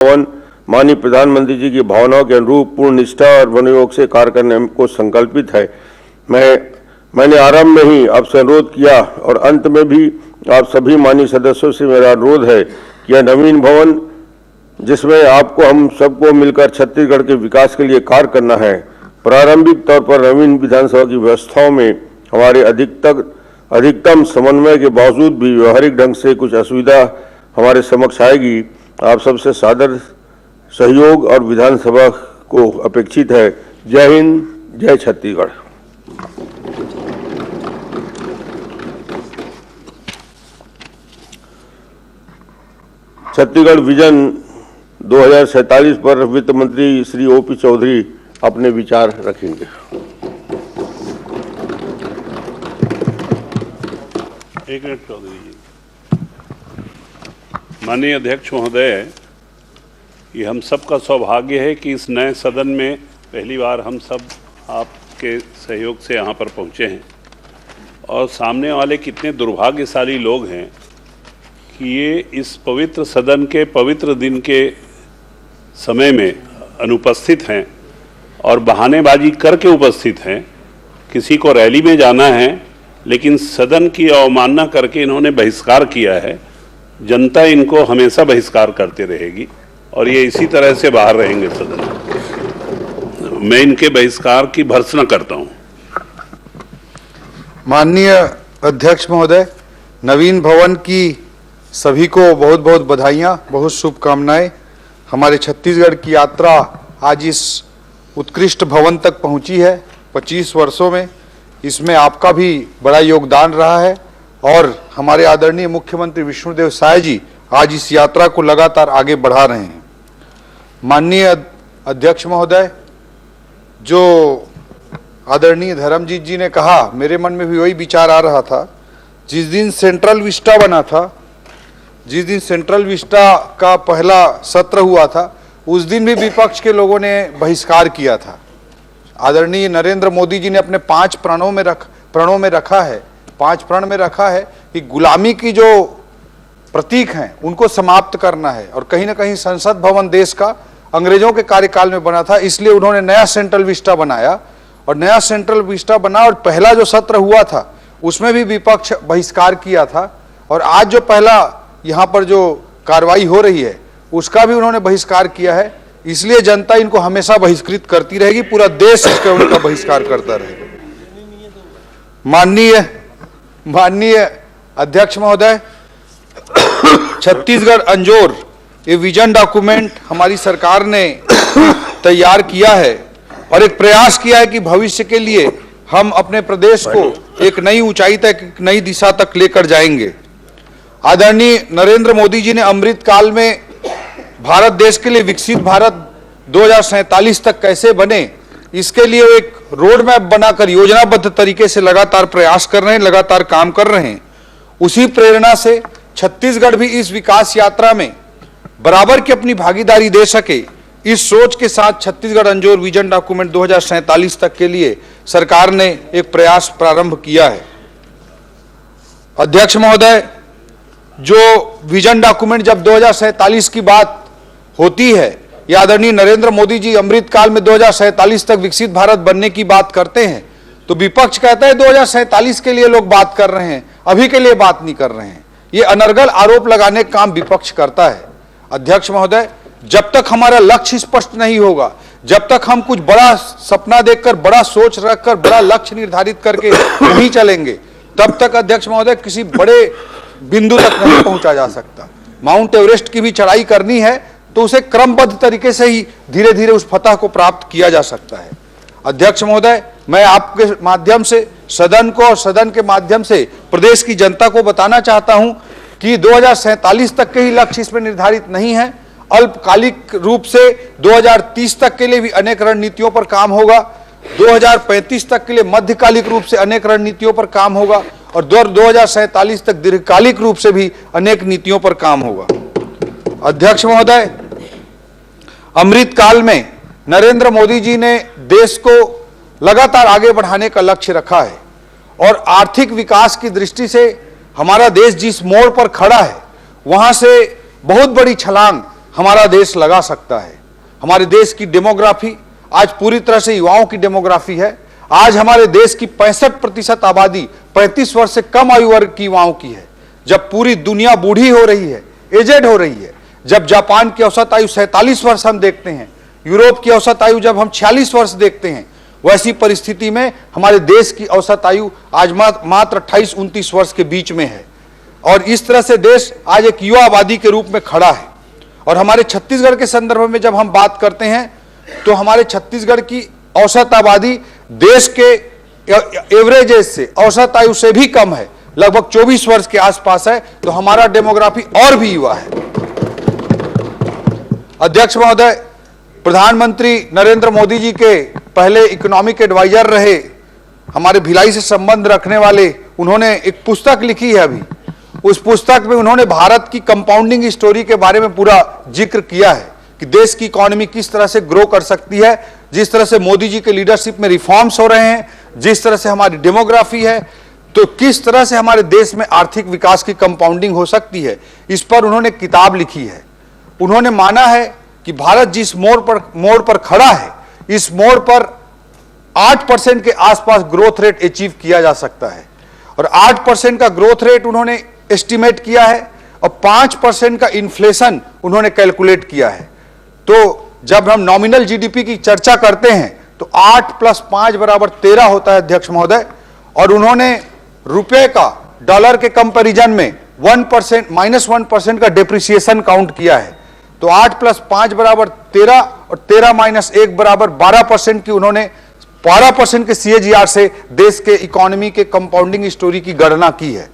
भवन माननीय प्रधानमंत्री जी की भावनाओं के अनुरूप पूर्ण निष्ठा और मनोयोग से कार्य करने को संकल्पित है। मैंने आरंभ में ही आपसे अनुरोध किया और अंत में भी आप सभी माननीय सदस्यों से मेरा अनुरोध है कि यह नवीन भवन जिसमें आपको हम सबको मिलकर छत्तीसगढ़ के विकास के लिए कार्य करना है, प्रारंभिक तौर पर नवीन विधानसभा की व्यवस्थाओं में हमारे अधिकतम समन्वय के बावजूद भी व्यवहारिक ढंग से कुछ असुविधा हमारे समक्ष आएगी। आप सबसे सादर सहयोग और विधानसभा को अपेक्षित है। जय हिंद, जय छत्तीसगढ़। छत्तीसगढ़ विजन 2047 पर वित्त मंत्री श्री ओपी चौधरी अपने विचार रखेंगे। एक मिनट चौधरी जी। माननीय अध्यक्ष महोदय, ये हम सबका सौभाग्य है कि इस नए सदन में पहली बार हम सब आपके सहयोग से यहाँ पर पहुँचे हैं और सामने वाले कितने दुर्भाग्यशाली लोग हैं कि ये इस पवित्र सदन के पवित्र दिन के समय में अनुपस्थित हैं और बहानेबाजी करके उपस्थित हैं। किसी को रैली में जाना है लेकिन सदन की अवमानना करके इन्होंने बहिष्कार किया है। जनता इनको हमेशा बहिष्कार करती रहेगी और ये इसी तरह से बाहर रहेंगे सदन। मैं इनके बहिष्कार की भर्त्सना करता हूँ। माननीय अध्यक्ष महोदय, नवीन भवन की सभी को बहुत बहुत बधाइयाँ, बहुत शुभकामनाएं। हमारे छत्तीसगढ़ की यात्रा आज इस उत्कृष्ट भवन तक पहुंची है 25 वर्षों में। इसमें आपका भी बड़ा योगदान रहा है और हमारे आदरणीय मुख्यमंत्री विष्णुदेव साय जी आज इस यात्रा को लगातार आगे बढ़ा रहे हैं। माननीय अध्यक्ष महोदय, जो आदरणीय धर्मजीत जी ने कहा, मेरे मन में भी वही विचार आ रहा था। जिस दिन सेंट्रल विस्टा बना था, जिस दिन सेंट्रल विस्टा का पहला सत्र हुआ था, उस दिन भी विपक्ष के लोगों ने बहिष्कार किया था। आदरणीय नरेंद्र मोदी जी ने अपने 5 प्रणों में रखा है कि गुलामी की जो प्रतीक हैं उनको समाप्त करना है और कहीं ना कहीं संसद भवन देश का अंग्रेजों के कार्यकाल में बना था, इसलिए उन्होंने नया सेंट्रल विस्टा बनाया और नया सेंट्रल विस्टा बना और पहला जो सत्र हुआ था उसमें भी विपक्ष बहिष्कार किया था और आज जो पहला यहाँ पर जो कार्रवाई हो रही है उसका भी उन्होंने बहिष्कार किया है। इसलिए जनता इनको हमेशा बहिष्कृत करती रहेगी, पूरा देश इसका उनका बहिष्कार करता रहेगा। माननीय अध्यक्ष महोदय, छत्तीसगढ़ अंजोर ये विजन डॉक्यूमेंट हमारी सरकार ने तैयार किया है और एक प्रयास किया है कि भविष्य के लिए हम अपने प्रदेश को एक नई ऊंचाई तक, एक नई दिशा तक लेकर जाएंगे। आदरणीय नरेंद्र मोदी जी ने अमृत काल में भारत देश के लिए विकसित भारत 2047 तक कैसे बने, इसके लिए एक रोड मैप बनाकर योजनाबद्ध तरीके से लगातार प्रयास कर रहे हैं, लगातार काम कर रहे हैं। उसी प्रेरणा से छत्तीसगढ़ भी इस विकास यात्रा में बराबर की अपनी भागीदारी दे सके, इस सोच के साथ छत्तीसगढ़ अंजोर विजन डॉक्यूमेंट 2047 तक के लिए सरकार ने एक प्रयास प्रारंभ किया है। अध्यक्ष महोदय, जो विजन डॉक्यूमेंट जब 2047 की बात होती है, या आदरणीय नरेंद्र मोदी जी अमृत काल में 2047 तक विकसित भारत बनने की बात करते हैं, तो विपक्ष कहता है 2047 के लिए लोग बात कर रहे हैं, अभी के लिए बात नहीं कर रहे हैं। ये अनर्गल आरोप लगाने का काम विपक्ष करता है। अध्यक्ष महोदय, जब तक हमारा लक्ष्य स्पष्ट नहीं होगा, जब तक हम कुछ बड़ा सपना देखकर, बड़ा सोच रखकर, बड़ा लक्ष्य निर्धारित करके नहीं चलेंगे, तब तक अध्यक्ष महोदय किसी बड़े बिंदु तक नहीं पहुंचा जा सकता। माउंट एवरेस्ट की भी चढ़ाई करनी है तो उसे क्रमबद्ध तरीके से ही धीरे धीरे उस फतह को प्राप्त किया जा सकता है। अध्यक्ष महोदय, मैं आपके माध्यम से सदन को और सदन के माध्यम से प्रदेश की जनता को बताना चाहता हूं कि 2047 तक के ही लक्ष्य इसमें निर्धारित नहीं है। अल्पकालिक रूप से 2030 तक के लिए भी अनेक रणनीतियों पर काम होगा, 2035 तक के लिए मध्यकालिक रूप से अनेक रणनीतियों पर काम होगा और 2047 तक दीर्घकालिक रूप से भी अनेक नीतियों पर काम होगा। अध्यक्ष महोदय, अमृत काल में नरेंद्र मोदी जी ने देश को लगातार आगे बढ़ाने का लक्ष्य रखा है और आर्थिक विकास की दृष्टि से हमारा देश जिस मोड़ पर खड़ा है वहां से बहुत बड़ी छलांग हमारा देश लगा सकता है। हमारे देश की डेमोग्राफी आज पूरी तरह से युवाओं की डेमोग्राफी है। आज हमारे देश की 65% आबादी 35 वर्ष से कम आयु वर्ग की युवाओं की है। जब पूरी दुनिया बूढ़ी हो रही है, एजेड हो रही है, जब जापान की औसत आयु 47 वर्ष हम देखते हैं, यूरोप की औसत आयु जब हम 46 वर्ष देखते हैं, वैसी परिस्थिति में हमारे देश की औसत आयु आज मात्र 28-29 वर्ष के बीच में है। और इस तरह से देश आज एक युवा आबादी के रूप में खड़ा है। और हमारे छत्तीसगढ़ के संदर्भ में जब हम बात करते हैं तो हमारे छत्तीसगढ़ की औसत आबादी देश के एवरेज से, औसत आयु से भी कम है, लगभग 24 वर्ष के आसपास है। तो हमारा डेमोग्राफी और भी युवा है। अध्यक्ष महोदय, प्रधानमंत्री नरेंद्र मोदी जी के पहले इकोनॉमिक एडवाइजर रहे, हमारे भिलाई से संबंध रखने वाले, उन्होंने एक पुस्तक लिखी है अभी। उस पुस्तक में उन्होंने भारत की कंपाउंडिंग स्टोरी के बारे में पूरा जिक्र किया है कि देश की इकोनॉमी किस तरह से ग्रो कर सकती है, जिस तरह से मोदी जी के लीडरशिप में रिफॉर्म्स हो रहे हैं, जिस तरह से हमारी डेमोग्राफी है, तो किस तरह से हमारे देश में आर्थिक विकास की कंपाउंडिंग हो सकती है। इस पर उन्होंने किताब लिखी है। उन्होंने माना है कि भारत जिस मोड़ पर खड़ा है, इस मोड़ पर 8% के आसपास ग्रोथ रेट अचीव किया जा सकता है। और 8% का ग्रोथ रेट उन्होंने एस्टिमेट किया है और 5% का इन्फ्लेशन उन्होंने कैलकुलेट किया है। तो जब हम नॉमिनल जीडीपी की चर्चा करते हैं तो 8 + 5 = 13 होता है अध्यक्ष महोदय। और उन्होंने रुपए का डॉलर के कंपैरिजन में -1% का डेप्रिसिएशन काउंट किया है। तो 8 + 5 = 13 और 13 - 1 = 12% की उन्होंने 12% के CAGR से देश के इकोनॉमी के कंपाउंडिंग स्टोरी की गणना की है।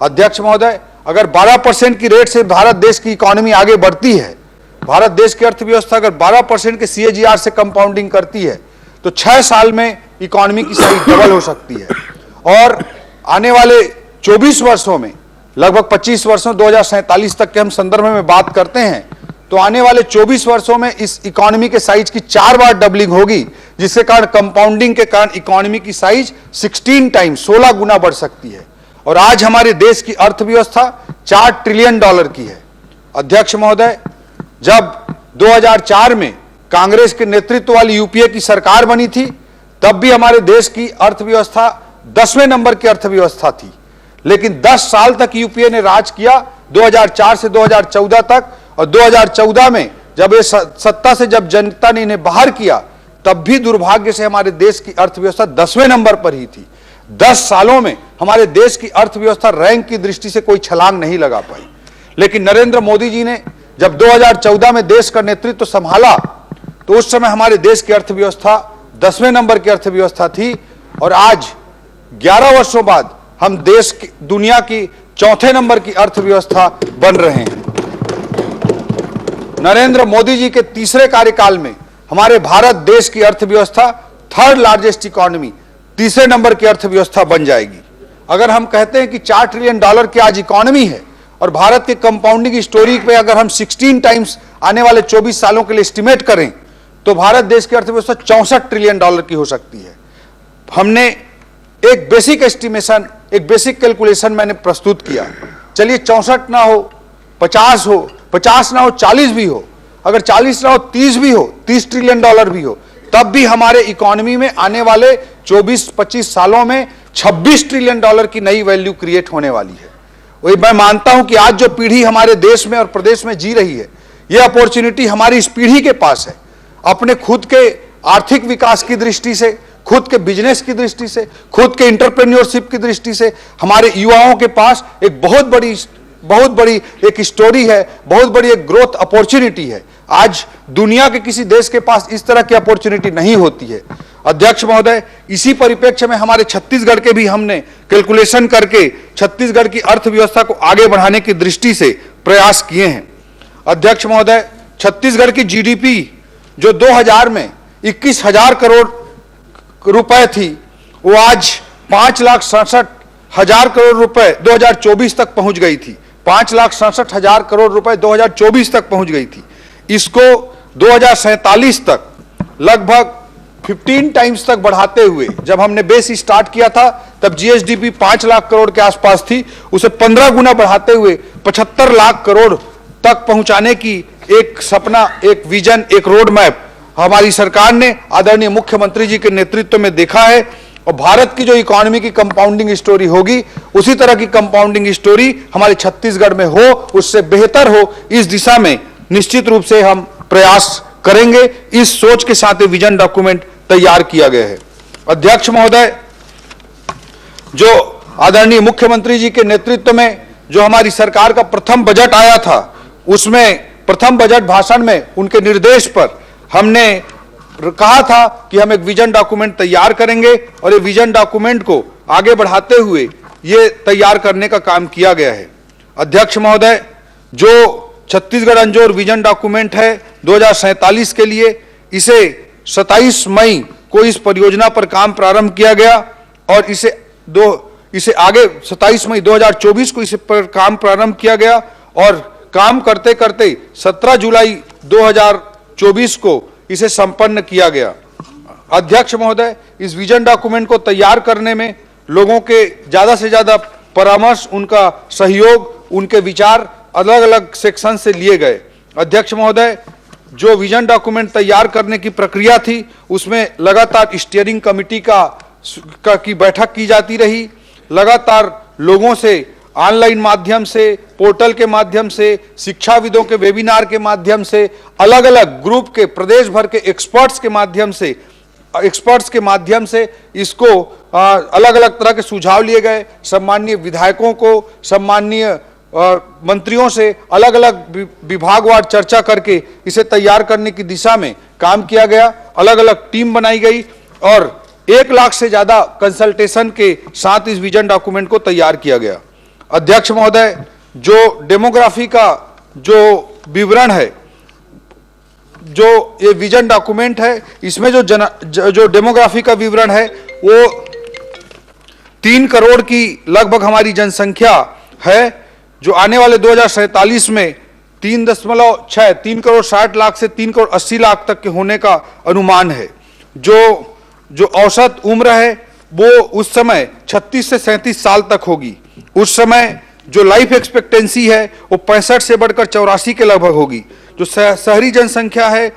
अध्यक्ष महोदय, अगर 12% की रेट से भारत देश की इकोनॉमी आगे बढ़ती है, भारत देश की अर्थव्यवस्था अगर 12% के CAGR से कंपाउंडिंग करती है, तो 6 साल में इकोनॉमी की साइज डबल हो सकती है। और आने वाले 24 वर्षों में, लगभग 25 वर्षों 2047 तक के हम संदर्भ में बात करते हैं, तो आने वाले 24 वर्षों में इस इकोनॉमी के साइज की 4 बार डबलिंग होगी, जिसके कारण कंपाउंडिंग के कारण इकोनॉमी की साइज 16 टाइम्स 16 गुना बढ़ सकती है। और आज हमारे देश की अर्थव्यवस्था $4 ट्रिलियन की है। अध्यक्ष महोदय, जब 2004 में कांग्रेस के नेतृत्व वाली यूपीए की सरकार बनी थी, तब भी हमारे देश की अर्थव्यवस्था 10वें नंबर की अर्थव्यवस्था थी। लेकिन 10 साल तक यूपीए ने राज किया, 2004 से 2014 तक। और 2014 में जब ये सत्ता से जब जनता ने इन्हें बाहर किया, तब भी दुर्भाग्य से हमारे देश की अर्थव्यवस्था 10वें नंबर पर ही थी। 10 सालों में हमारे देश की अर्थव्यवस्था रैंक की दृष्टि से कोई छलांग नहीं लगा पाई। लेकिन नरेंद्र मोदी जी ने जब 2014 में देश का नेतृत्व संभाला, तो उस समय हमारे देश की अर्थव्यवस्था 10वें नंबर की अर्थव्यवस्था थी। और आज 11 वर्षों बाद हम देश की, दुनिया की 4थे नंबर की अर्थव्यवस्था बन रहे हैं। नरेंद्र मोदी जी के तीसरे कार्यकाल में हमारे भारत देश की अर्थव्यवस्था 3rd लार्जेस्ट इकोनॉमी, तीसरे नंबर की अर्थव्यवस्था बन जाएगी। अगर हम कहते हैं कि $4 ट्रिलियन की आज इकोनॉमी है और भारत के कंपाउंडिंग स्टोरी पे अगर हम 16 टाइम्स आने वाले 24 सालों के लिए एस्टिमेट करें, तो भारत देश की अर्थव्यवस्था $64 ट्रिलियन की हो सकती है। हमने एक बेसिक एस्टिमेशन, एक बेसिक कैलकुलेशन मैंने प्रस्तुत किया। चलिए 64 ना हो, 50 हो, 50 ना हो, 40 भी हो, अगर 40 ना हो 30 भी हो, $30 ट्रिलियन भी हो, तब भी हमारे इकोनॉमी में आने वाले 24-25 सालों में $26 ट्रिलियन की नई वैल्यू क्रिएट होने वाली है। वही मैं मानता हूं कि आज जो पीढ़ी हमारे देश में और प्रदेश में जी रही है, यह अपॉर्चुनिटी हमारी इस पीढ़ी के पास है। अपने खुद के आर्थिक विकास की दृष्टि से, खुद के बिजनेस की दृष्टि से, खुद के एंटरप्रेन्योरशिप की दृष्टि से हमारे युवाओं के पास एक बहुत बड़ी एक स्टोरी है, बहुत बड़ी एक ग्रोथ अपॉर्चुनिटी है। आज दुनिया के किसी देश के पास इस तरह की अपॉर्चुनिटी नहीं होती है। अध्यक्ष महोदय, इसी परिप्रेक्ष्य में हमारे छत्तीसगढ़ के भी हमने कैलकुलेशन करके छत्तीसगढ़ की अर्थव्यवस्था को आगे बढ़ाने की दृष्टि से प्रयास किए हैं। अध्यक्ष महोदय, छत्तीसगढ़ की जीडीपी जो 2000 में 21,000 करोड़ रुपए थी, वो आज 5,67,000 करोड़ रुपए 2024 तक पहुंच गई थी। 5,67,000 करोड़ रुपए 2024 तक पहुंच गई थी। इसको 2047 तक लगभग 15 टाइम्स तक बढ़ाते हुए, जब हमने बेस स्टार्ट किया था तब जीएसडीपी 5 लाख करोड़ के आसपास थी, उसे 15 गुना बढ़ाते हुए 75 लाख करोड़ तक पहुंचाने की एक सपना, एक विजन, एक रोड मैप हमारी सरकार ने आदरणीय मुख्यमंत्री जी के नेतृत्व में देखा है। और भारत की जो इकोनॉमी की कंपाउंडिंग स्टोरी होगी, उसी तरह की कंपाउंडिंग स्टोरी हमारे छत्तीसगढ़ में हो, उससे बेहतर हो, इस दिशा में निश्चित रूप से हम प्रयास करेंगे। इस सोच के साथ विजन डॉक्यूमेंट तैयार किया गया है। अध्यक्ष महोदय, जो आदरणीय मुख्यमंत्री जी के नेतृत्व में जो हमारी सरकार का प्रथम बजट आया था, उसमें प्रथम बजट भाषण में उनके निर्देश पर हमने कहा था कि हम एक विजन डॉक्यूमेंट तैयार करेंगे और ये विजन डॉक्यूमेंट को आगे बढ़ाते हुए ये तैयार करने का काम किया गया है। अध्यक्ष महोदय, जो छत्तीसगढ़ अंजोर विजन डॉक्यूमेंट है 2047 के लिए, इसे 27 मई को इस परियोजना पर काम प्रारंभ किया गया और इसे आगे 27 मई 2024 को इस पर काम प्रारंभ किया गया और काम करते करते 17 जुलाई 2024 को इसे संपन्न किया गया। अध्यक्ष महोदय, इस विजन डॉक्यूमेंट को तैयार करने में लोगों के ज्यादा से ज्यादा परामर्श, उनका सहयोग, उनके विचार अलग अलग सेक्शन से लिए गए। अध्यक्ष महोदय, जो विजन डॉक्यूमेंट तैयार करने की प्रक्रिया थी, उसमें लगातार स्टीयरिंग कमेटी की बैठक की जाती रही। लगातार लोगों से ऑनलाइन माध्यम से, पोर्टल के माध्यम से, शिक्षाविदों के वेबिनार के माध्यम से, अलग अलग ग्रुप के प्रदेश भर के एक्सपर्ट्स के माध्यम से इसको अलग अलग तरह के सुझाव लिए गए। सम्माननीय विधायकों को, सम्माननीय मंत्रियों से अलग अलग विभागवार चर्चा करके इसे तैयार करने की दिशा में काम किया गया। अलग अलग टीम बनाई गई और 1 लाख से ज्यादा कंसल्टेशन के साथ इस विजन डॉक्यूमेंट को तैयार किया गया। अध्यक्ष महोदय, जो डेमोग्राफी का जो विवरण है, जो ये विजन डॉक्यूमेंट है, इसमें जो डेमोग्राफी का विवरण है वो 3 करोड़ की लगभग हमारी जनसंख्या है, जो आने वाले 2047 में 3 करोड़ 60 लाख से 3 करोड़ 80 लाख तक के होने का अनुमान है। जो औसत उम्र है वो उस समय 36 से 37 साल तक होगी। उस समय जो लाइफ एक्सपेक्टेंसी है वो 65 से बढ़कर 84 के लगभग होगी। जो शहरी जनसंख्या है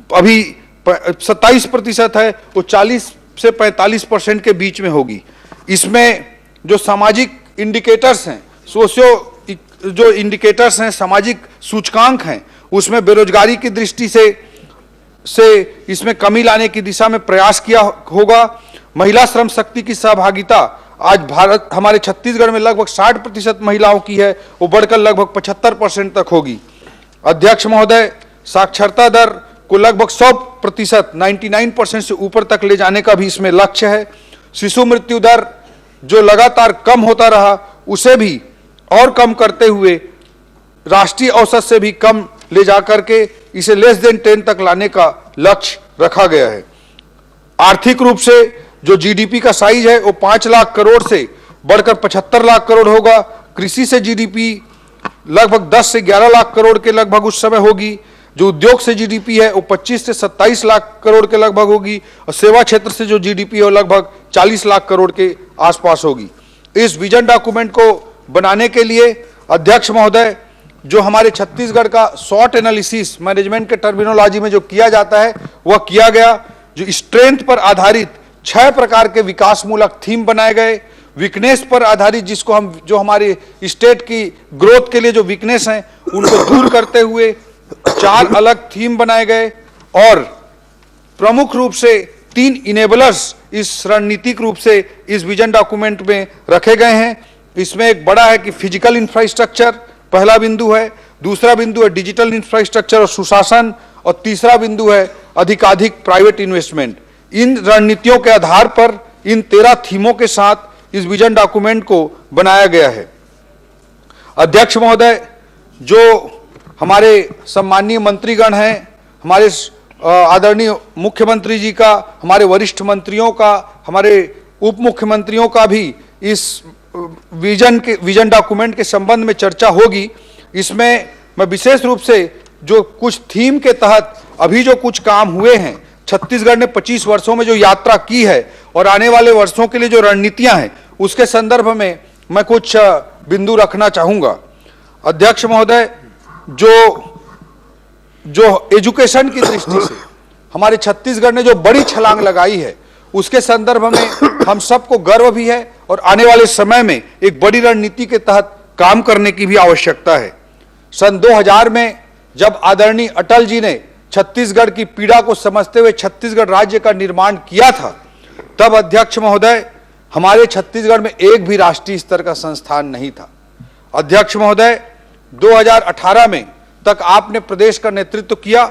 अभी 27% है, वो 40 से 45% के बीच में होगी। इसमें जो सामाजिक इंडिकेटर्स हैं, जो इंडिकेटर्स हैं, सामाजिक सूचकांक हैं, उसमें बेरोजगारी की दृष्टि से इसमें कमी लाने की दिशा में प्रयास किया होगा। महिला श्रम शक्ति की सहभागिता आज हमारे छत्तीसगढ़ में लगभग 60% महिलाओं की है, वो बढ़कर लगभग 75% तक होगी। अध्यक्ष महोदय, साक्षरता दर को लगभग 100% 99% से ऊपर तक ले जाने का भी इसमें लक्ष्य है। शिशु मृत्यु दर जो लगातार कम होता रहा, उसे भी और कम करते हुए राष्ट्रीय औसत से भी कम ले जाकर के इसे लेस देन 10 तक लाने का लक्ष्य रखा गया है। आर्थिक रूप से जो जीडीपी का साइज है वो 5 लाख करोड़ से बढ़कर 75 लाख करोड़ होगा। कृषि से जीडीपी लगभग 10 से 11 लाख करोड़ के लगभग उस समय होगी। जो उद्योग से जीडीपी है वो 25 से 27 लाख करोड़ के लगभग होगी और सेवा क्षेत्र से जो जीडीपी है वो लगभग 40 लाख करोड़ के आसपास होगी। इस विजन डॉक्यूमेंट को बनाने के लिए अध्यक्ष महोदय, जो हमारे छत्तीसगढ़ का शॉर्ट एनालिसिस मैनेजमेंट के टर्मिनोलॉजी में जो किया जाता है वह किया गया। जो स्ट्रेंथ पर आधारित 6 प्रकार के विकासमूलक थीम बनाए गए। वीकनेस पर आधारित जो हमारे स्टेट की ग्रोथ के लिए जो वीकनेस हैं उनको दूर करते हुए 4 अलग थीम बनाए गए और प्रमुख रूप से 3 इनेबलर्स इस रणनीतिक रूप से इस विजन डॉक्यूमेंट में रखे गए हैं। इसमें एक बड़ा है कि फिजिकल इंफ्रास्ट्रक्चर पहला बिंदु है, दूसरा बिंदु है डिजिटल इंफ्रास्ट्रक्चर और सुशासन और तीसरा बिंदु है अधिकाधिक प्राइवेट इन्वेस्टमेंट। इन रणनीतियों के आधार पर इन 13 थीमों के साथ इस विजन डॉक्यूमेंट को बनाया गया है। अध्यक्ष महोदय, जो हमारे सम्माननीय मंत्रीगण हैं, हमारे आदरणीय मुख्यमंत्री जी का, हमारे वरिष्ठ मंत्रियों का, हमारे उप मुख्यमंत्रियों का भी इस विजन डॉक्यूमेंट के संबंध में चर्चा होगी। इसमें मैं विशेष रूप से जो कुछ थीम के तहत अभी जो कुछ काम हुए हैं, छत्तीसगढ़ ने 25 वर्षों में जो यात्रा की है और आने वाले वर्षों के लिए जो रणनीतियां हैं, उसके संदर्भ में मैं कुछ बिंदु रखना चाहूंगा। अध्यक्ष महोदय, जो एजुकेशन की दृष्टि से हमारे छत्तीसगढ़ ने जो बड़ी छलांग लगाई है, उसके संदर्भ में हम सबको गर्व भी है और आने वाले समय में एक बड़ी रणनीति के तहत काम करने की भी आवश्यकता है। सन 2000 में जब आदरणीय अटल जी ने छत्तीसगढ़ की पीड़ा को समझते हुए छत्तीसगढ़ राज्य का निर्माण किया था, तब अध्यक्ष महोदय हमारे छत्तीसगढ़ में एक भी राष्ट्रीय स्तर का संस्थान नहीं था। अध्यक्ष महोदय 2018 में तक आपने प्रदेश का नेतृत्व किया।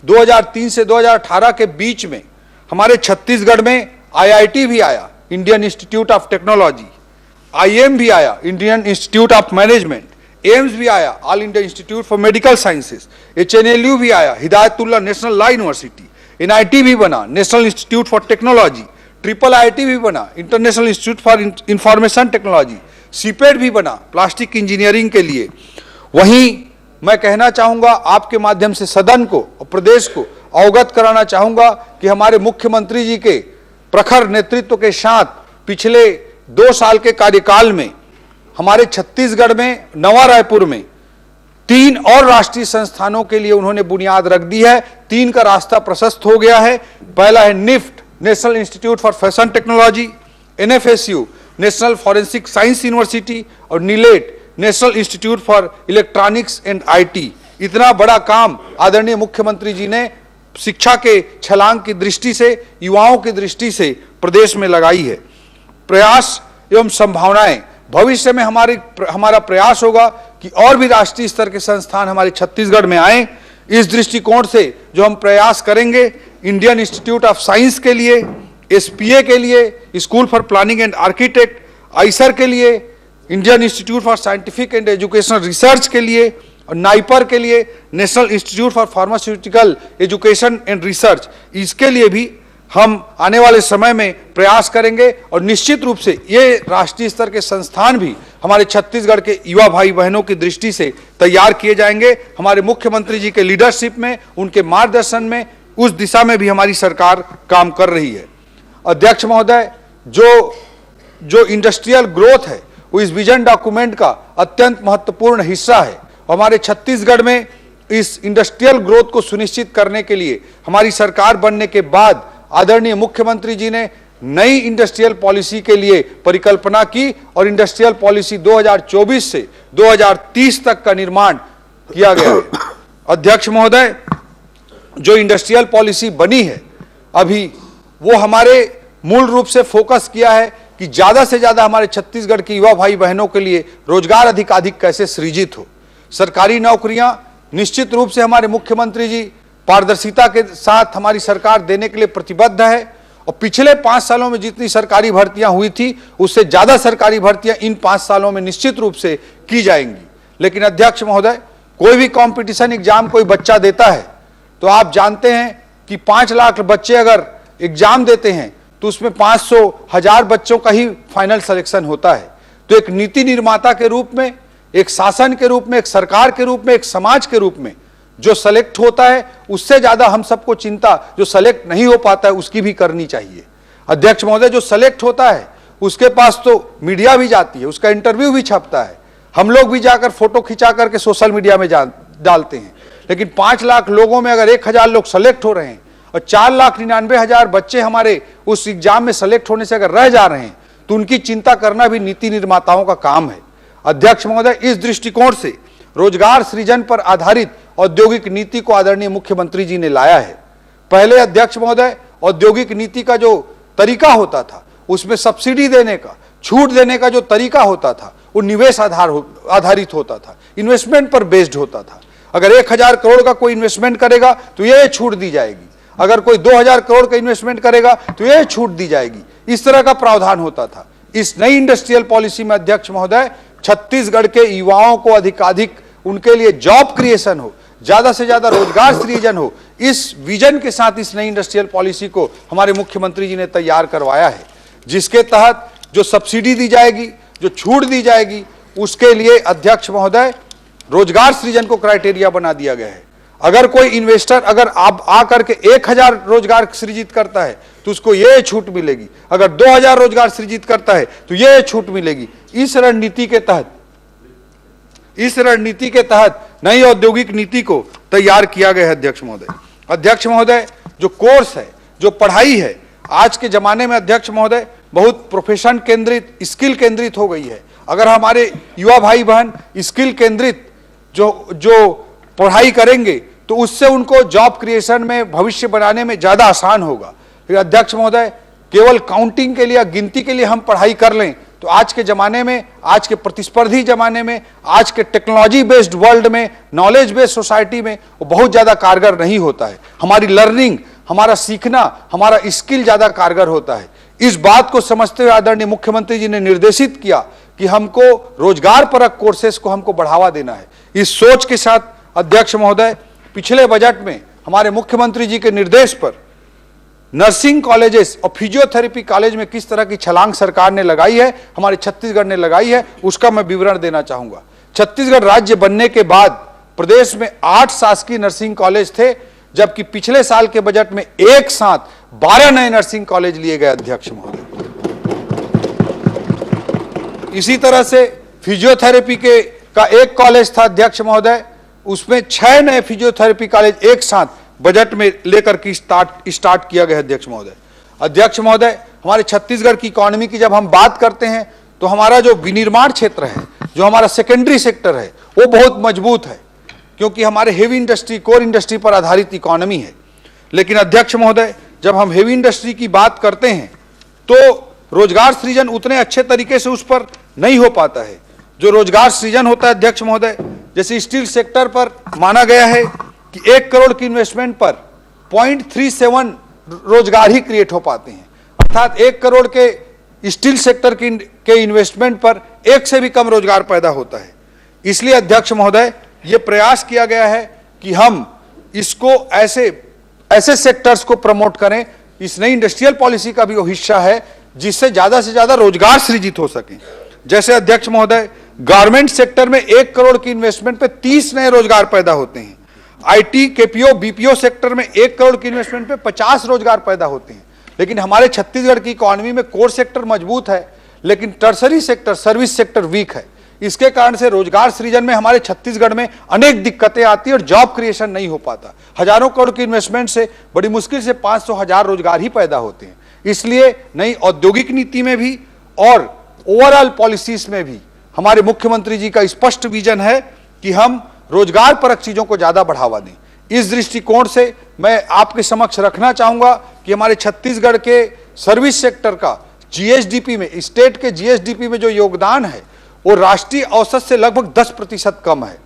2003 से 2018 के बीच में हमारे छत्तीसगढ़ में IIT भी आया, Indian institute of technology, IIM भी आया, Indian institute of management, AIIMS भी आया, all India institute for medical sciences, HNLU भी आया, Hidayatullah national law university, NIT भी बना, national institute for technology, IIIT भी बना, international institute for information technology, CPET भी बना प्लास्टिक इंजीनियरिंग के लिए। वहीं मैं कहना चाहूंगा आपके माध्यम से सदन को और प्रदेश को अवगत कराना चाहूंगा कि हमारे मुख्यमंत्री जी के प्रखर नेतृत्व के साथ पिछले 2 साल के कार्यकाल में हमारे छत्तीसगढ़ में नवा रायपुर में 3 और राष्ट्रीय संस्थानों के लिए उन्होंने बुनियाद रख दी है। 3 का रास्ता प्रशस्त हो गया है। पहला है NIFT, national institute for fashion technology, NFSU, national forensic science university, और NILET, national institute for electronics and IT। इतना बड़ा काम आदरणीय मुख्यमंत्री जी ने शिक्षा के छलांग की दृष्टि से, युवाओं की दृष्टि से प्रदेश में लगाई है। प्रयास एवं संभावनाएं भविष्य में हमारा प्रयास होगा कि और भी राष्ट्रीय स्तर के संस्थान हमारे छत्तीसगढ़ में आए। इस दृष्टिकोण से जो हम प्रयास करेंगे, इंडियन इंस्टीट्यूट ऑफ साइंस के लिए, SPA के लिए, school for planning and architect, ISER के लिए, Indian institute for scientific and educational research के लिए, और नाइपर के लिए, national institute for pharmaceutical education and research, इसके लिए भी हम आने वाले समय में प्रयास करेंगे। और निश्चित रूप से ये राष्ट्रीय स्तर के संस्थान भी हमारे छत्तीसगढ़ के युवा भाई बहनों की दृष्टि से तैयार किए जाएंगे। हमारे मुख्यमंत्री जी के लीडरशिप में, उनके मार्गदर्शन में, उस दिशा में भी हमारी सरकार काम कर रही है। अध्यक्ष महोदय, जो इंडस्ट्रियल ग्रोथ है वो इस विजन डॉक्यूमेंट का अत्यंत महत्वपूर्ण हिस्सा है। हमारे छत्तीसगढ़ में इस इंडस्ट्रियल ग्रोथ को सुनिश्चित करने के लिए हमारी सरकार बनने के बाद आदरणीय मुख्यमंत्री जी ने नई इंडस्ट्रियल पॉलिसी के लिए परिकल्पना की और इंडस्ट्रियल पॉलिसी 2024 से 2030 तक का निर्माण किया गया है। अध्यक्ष महोदय, जो इंडस्ट्रियल पॉलिसी बनी है अभी, वो हमारे मूल रूप से फोकस किया है कि ज्यादा से ज्यादा हमारे छत्तीसगढ़ के युवा भाई बहनों के लिए रोजगार अधिकाधिक कैसे सृजित हो। सरकारी नौकरियां निश्चित रूप से हमारे मुख्यमंत्री जी पारदर्शिता के साथ हमारी सरकार देने के लिए प्रतिबद्ध है, और पिछले 5 सालों में जितनी सरकारी भर्तियां हुई थी उससे ज्यादा सरकारी भर्तियां इन 5 सालों में निश्चित रूप से की जाएंगी। लेकिन अध्यक्ष महोदय, कोई भी कंपटीशन एग्जाम कोई बच्चा देता है तो आप जानते हैं कि 5 लाख बच्चे अगर एग्जाम देते हैं तो उसमें 500 1000 बच्चों का ही फाइनल सिलेक्शन होता है। तो एक नीति निर्माता के रूप में, एक शासन के रूप में, एक सरकार के रूप में, एक समाज के रूप में जो सेलेक्ट होता है उससे ज्यादा हम सबको चिंता जो सेलेक्ट नहीं हो पाता है उसकी भी करनी चाहिए। अध्यक्ष महोदय, जो सेलेक्ट होता है उसके पास तो मीडिया भी जाती है, उसका इंटरव्यू भी छपता है, हम लोग भी जाकर फोटो खिंचा करके सोशल मीडिया में डालते हैं। लेकिन 5 लाख लोगों में अगर 1000 लोग सेलेक्ट हो रहे हैं और 4,99,000 बच्चे हमारे उस एग्जाम में सेलेक्ट होने से अगर रह जा रहे हैं तो उनकी चिंता करना भी नीति निर्माताओं का काम है। अध्यक्ष महोदय, इस दृष्टिकोण से रोजगार सृजन पर आधारित औद्योगिक नीति को आदरणीय मुख्यमंत्री जी ने लाया है। पहले अध्यक्ष महोदय, औद्योगिक नीति का जो तरीका होता था उसमें सब्सिडी देने का, छूट देने का जो तरीका होता था वो निवेश आधारित होता था, इन्वेस्टमेंट पर बेस्ड होता था। अगर 1000 करोड़ का कोई इन्वेस्टमेंट करेगा तो यह छूट दी जाएगी, अगर कोई 2000 करोड़ का इन्वेस्टमेंट करेगा तो यह छूट दी जाएगी, इस तरह का प्रावधान होता था। इस नई इंडस्ट्रियल पॉलिसी में अध्यक्ष महोदय, छत्तीसगढ़ के युवाओं को अधिकाधिक उनके लिए जॉब क्रिएशन हो, ज्यादा से ज्यादा रोजगार सृजन हो, इस विजन के साथ इस नई इंडस्ट्रियल पॉलिसी को हमारे मुख्यमंत्री जी ने तैयार करवाया है, जिसके तहत जो सब्सिडी दी जाएगी, जो छूट दी जाएगी, उसके लिए अध्यक्ष महोदय रोजगार सृजन को क्राइटेरिया बना दिया गया है। अगर कोई इन्वेस्टर अगर आप आकर के 1000 रोजगार सृजित करता है तो उसको यह छूट मिलेगी, अगर 2000 रोजगार सृजित करता है तो यह छूट मिलेगी। इस रणनीति के तहत इस रणनीति के तहत नई औद्योगिक नीति को तैयार किया गया है। अध्यक्ष महोदय, जो कोर्स है, जो पढ़ाई है, आज के जमाने में अध्यक्ष महोदय बहुत प्रोफेशन केंद्रित, स्किल केंद्रित हो गई है। अगर हमारे युवा भाई बहन स्किल केंद्रित जो पढ़ाई करेंगे तो उससे उनको जॉब क्रिएशन में, भविष्य बनाने में ज्यादा आसान होगा। फिर अध्यक्ष महोदय, केवल काउंटिंग के लिए, गिनती के लिए हम पढ़ाई कर लें तो आज के जमाने में, आज के प्रतिस्पर्धी जमाने में, आज के टेक्नोलॉजी बेस्ड वर्ल्ड में, नॉलेज बेस्ड सोसाइटी में वो बहुत ज्यादा कारगर नहीं होता है। हमारी लर्निंग, हमारा सीखना, हमारा स्किल ज्यादा कारगर होता है। इस बात को समझते हुए आदरणीय मुख्यमंत्री जी ने निर्देशित किया कि हमको रोजगार परक कोर्सेस को हमको बढ़ावा देना है। इस सोच के साथ अध्यक्ष महोदय, पिछले बजट में हमारे मुख्यमंत्री जी के निर्देश पर नर्सिंग कॉलेजेस और फिजियोथेरेपी कॉलेज में किस तरह की छलांग सरकार ने लगाई है, हमारे छत्तीसगढ़ ने लगाई है, उसका मैं विवरण देना चाहूंगा। छत्तीसगढ़ राज्य बनने के बाद प्रदेश में 8 शासकीय नर्सिंग कॉलेज थे, जबकि पिछले साल के बजट में एक साथ 12 नए नर्सिंग कॉलेज लिए गए। अध्यक्ष महोदय, इसी तरह से फिजियोथेरेपी का एक कॉलेज था अध्यक्ष महोदय, उसमें 6 नए फिजियोथेरेपी कॉलेज एक साथ बजट में लेकर के स्टार्ट किया गया। अध्यक्ष महोदय, हमारे छत्तीसगढ़ की इकोनॉमी की जब हम बात करते हैं तो हमारा जो विनिर्माण क्षेत्र है, जो हमारा सेकेंडरी सेक्टर है, वो बहुत मजबूत है, क्योंकि हमारे हेवी इंडस्ट्री, कोर इंडस्ट्री पर आधारित इकोनॉमी है। लेकिन अध्यक्ष महोदय, जब हम हेवी इंडस्ट्री की बात करते हैं तो रोजगार सृजन उतने अच्छे तरीके से उस पर नहीं हो पाता है। जो रोजगार सृजन होता है अध्यक्ष महोदय, जैसे स्टील सेक्टर पर माना गया है कि 1 करोड़ की इन्वेस्टमेंट पर 0.37 रोजगार ही क्रिएट हो पाते हैं, अर्थात 1 करोड़ के स्टील सेक्टर के इन्वेस्टमेंट पर 1 से भी कम रोजगार पैदा होता है। इसलिए अध्यक्ष महोदय, ये प्रयास किया गया है कि हम इसको ऐसे सेक्टर्स को प्रमोट करें। इस नई इंडस्ट्रियल पॉलिसी का भी वो हिस्सा है जिससे ज्यादा से ज्यादा रोजगार सृजित हो सके। जैसे अध्यक्ष महोदय, गारमेंट सेक्टर में 1 करोड़ की इन्वेस्टमेंट पे 30 नए रोजगार पैदा होते हैं। आईटी, केपीओ, बीपीओ सेक्टर में 1 करोड़ की इन्वेस्टमेंट पे 50 रोजगार पैदा होते हैं। लेकिन हमारे छत्तीसगढ़ की इकोनॉमी में कोर सेक्टर मजबूत है, लेकिन tertiary sector, service sector weak है। इसके कारण से रोजगार सृजन में हमारे छत्तीसगढ़ में अनेक दिक्कतें आती है और जॉब क्रिएशन नहीं हो पाता। हजारों करोड़ की इन्वेस्टमेंट से बड़ी मुश्किल से 500,000 रोजगार ही पैदा होते हैं। इसलिए नई औद्योगिक नीति में भी और ओवरऑल पॉलिसीज में भी हमारे मुख्यमंत्री जी का स्पष्ट विजन है कि हम रोजगार परक चीजों को ज्यादा बढ़ावा दें। इस दृष्टिकोण से मैं आपके समक्ष रखना चाहूंगा कि हमारे छत्तीसगढ़ के सर्विस सेक्टर का जीएसडीपी में, स्टेट के जीएसडीपी में जो योगदान है वो राष्ट्रीय औसत से लगभग 10% कम है,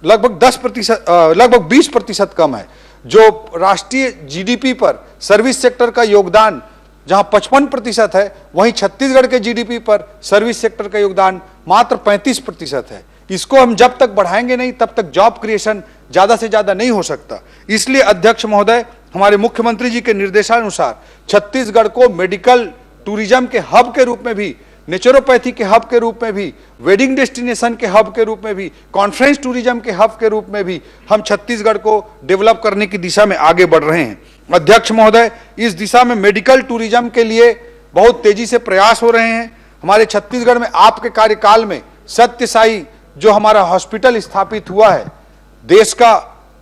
लगभग 20% कम है। जो राष्ट्रीय जीडीपी पर सर्विस सेक्टर का योगदान जहां 55% है, वहीं छत्तीसगढ़ के जीडीपी पर सर्विस सेक्टर का योगदान मात्र 35% है। इसको हम जब तक बढ़ाएंगे नहीं, तब तक जॉब क्रिएशन ज्यादा से ज्यादा नहीं हो सकता। इसलिए अध्यक्ष महोदय, हमारे मुख्यमंत्री जी के निर्देशानुसार छत्तीसगढ़ को मेडिकल टूरिज्म के हब के रूप में भी, नेचुरोपैथी के हब के रूप में भी, वेडिंग डेस्टिनेशन के हब के रूप में भी, कॉन्फ्रेंस टूरिज्म के हब के रूप में भी हम छत्तीसगढ़ को डेवलप करने की दिशा में आगे बढ़ रहे हैं। अध्यक्ष महोदय, इस दिशा में मेडिकल टूरिज्म के लिए बहुत तेजी से प्रयास हो रहे हैं। हमारे छत्तीसगढ़ में आपके कार्यकाल में सत्य साई जो हमारा हॉस्पिटल स्थापित हुआ है, देश का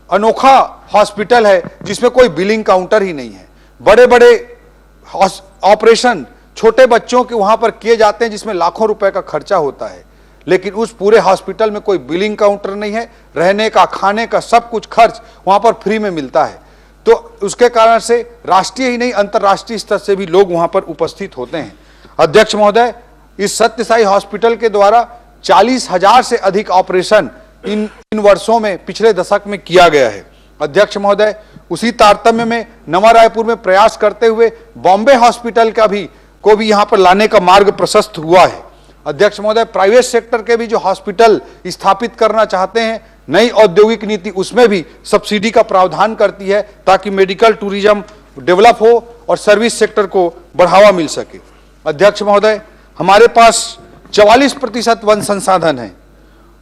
अनोखा हॉस्पिटल है जिसमें कोई बिलिंग काउंटर ही नहीं है। बड़े बड़े ऑपरेशन छोटे बच्चों के वहां पर किए जाते हैं जिसमें लाखों रुपए का खर्चा होता है, लेकिन उस पूरे हॉस्पिटल में कोई बिलिंग काउंटर नहीं है। रहने का, खाने का सब कुछ खर्च वहां पर फ्री में मिलता है। तो उसके कारण से राष्ट्रीय ही नहीं, अंतर्राष्ट्रीय स्तर से भी लोग वहां पर उपस्थित होते हैं। अध्यक्ष महोदय, इस सत्य साई हॉस्पिटल के द्वारा 40,000 से अधिक ऑपरेशन इन वर्षों में, पिछले दशक में किया गया है। अध्यक्ष महोदय, उसी तारतम्य में नवा रायपुर में प्रयास करते हुए बॉम्बे हॉस्पिटल को भी यहां पर लाने का मार्ग प्रशस्त हुआ है। अध्यक्ष महोदय, प्राइवेट सेक्टर के भी जो हॉस्पिटल स्थापित करना चाहते हैं, नई औद्योगिक नीति उसमें भी सब्सिडी का प्रावधान करती है ताकि मेडिकल टूरिज्म डेवलप हो और सर्विस सेक्टर को बढ़ावा मिल सके। अध्यक्ष महोदय, हमारे पास 44% वन संसाधन है।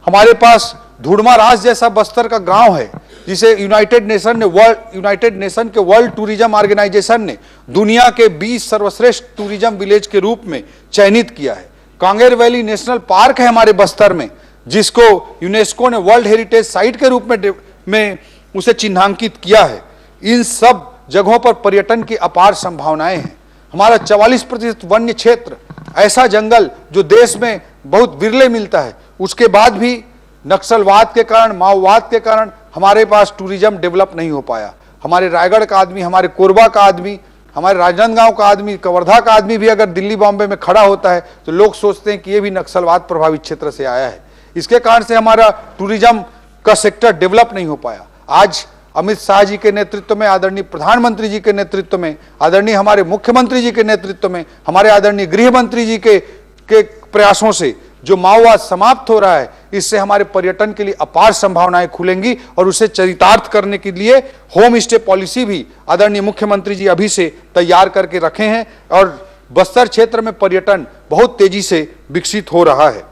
हमारे पास धुड़मा राज जैसा बस्तर का गांव है जिसे यूनाइटेड नेशन के वर्ल्ड टूरिज्म ऑर्गेनाइजेशन ने दुनिया के 20 सर्वश्रेष्ठ टूरिज्म विलेज के रूप में चयनित किया है। कांगेर वैली नेशनल पार्क है हमारे बस्तर में, जिसको यूनेस्को ने वर्ल्ड हेरिटेज साइट के रूप में उसे चिन्हांकित किया है। इन सब जगहों पर पर्यटन की अपार संभावनाएं हैं। हमारा 44% वन्य क्षेत्र, ऐसा जंगल जो देश में बहुत विरले मिलता है, उसके बाद भी नक्सलवाद के कारण, माओवाद के कारण हमारे पास टूरिज्म डेवलप नहीं हो पाया। हमारे रायगढ़ का आदमी, हमारे कोरबा का आदमी, हमारे राजनांदगांव का आदमी, कवर्धा का आदमी भी अगर दिल्ली बॉम्बे में खड़ा होता है तो लोग सोचते हैं कि ये भी नक्सलवाद प्रभावित क्षेत्र से आया है। इसके कारण से हमारा टूरिज्म का सेक्टर डेवलप नहीं हो पाया। आज अमित शाह जी के नेतृत्व में, आदरणीय प्रधानमंत्री जी के नेतृत्व में, आदरणीय हमारे मुख्यमंत्री जी के नेतृत्व में, हमारे आदरणीय गृह मंत्री जी के प्रयासों से जो माओवाद समाप्त हो रहा है, इससे हमारे पर्यटन के लिए अपार संभावनाएं खुलेंगी और उसे चरितार्थ करने के लिए होम स्टे पॉलिसी भी आदरणीय मुख्यमंत्री जी अभी से तैयार करके रखे हैं और बस्तर क्षेत्र में पर्यटन बहुत तेजी से विकसित हो रहा है।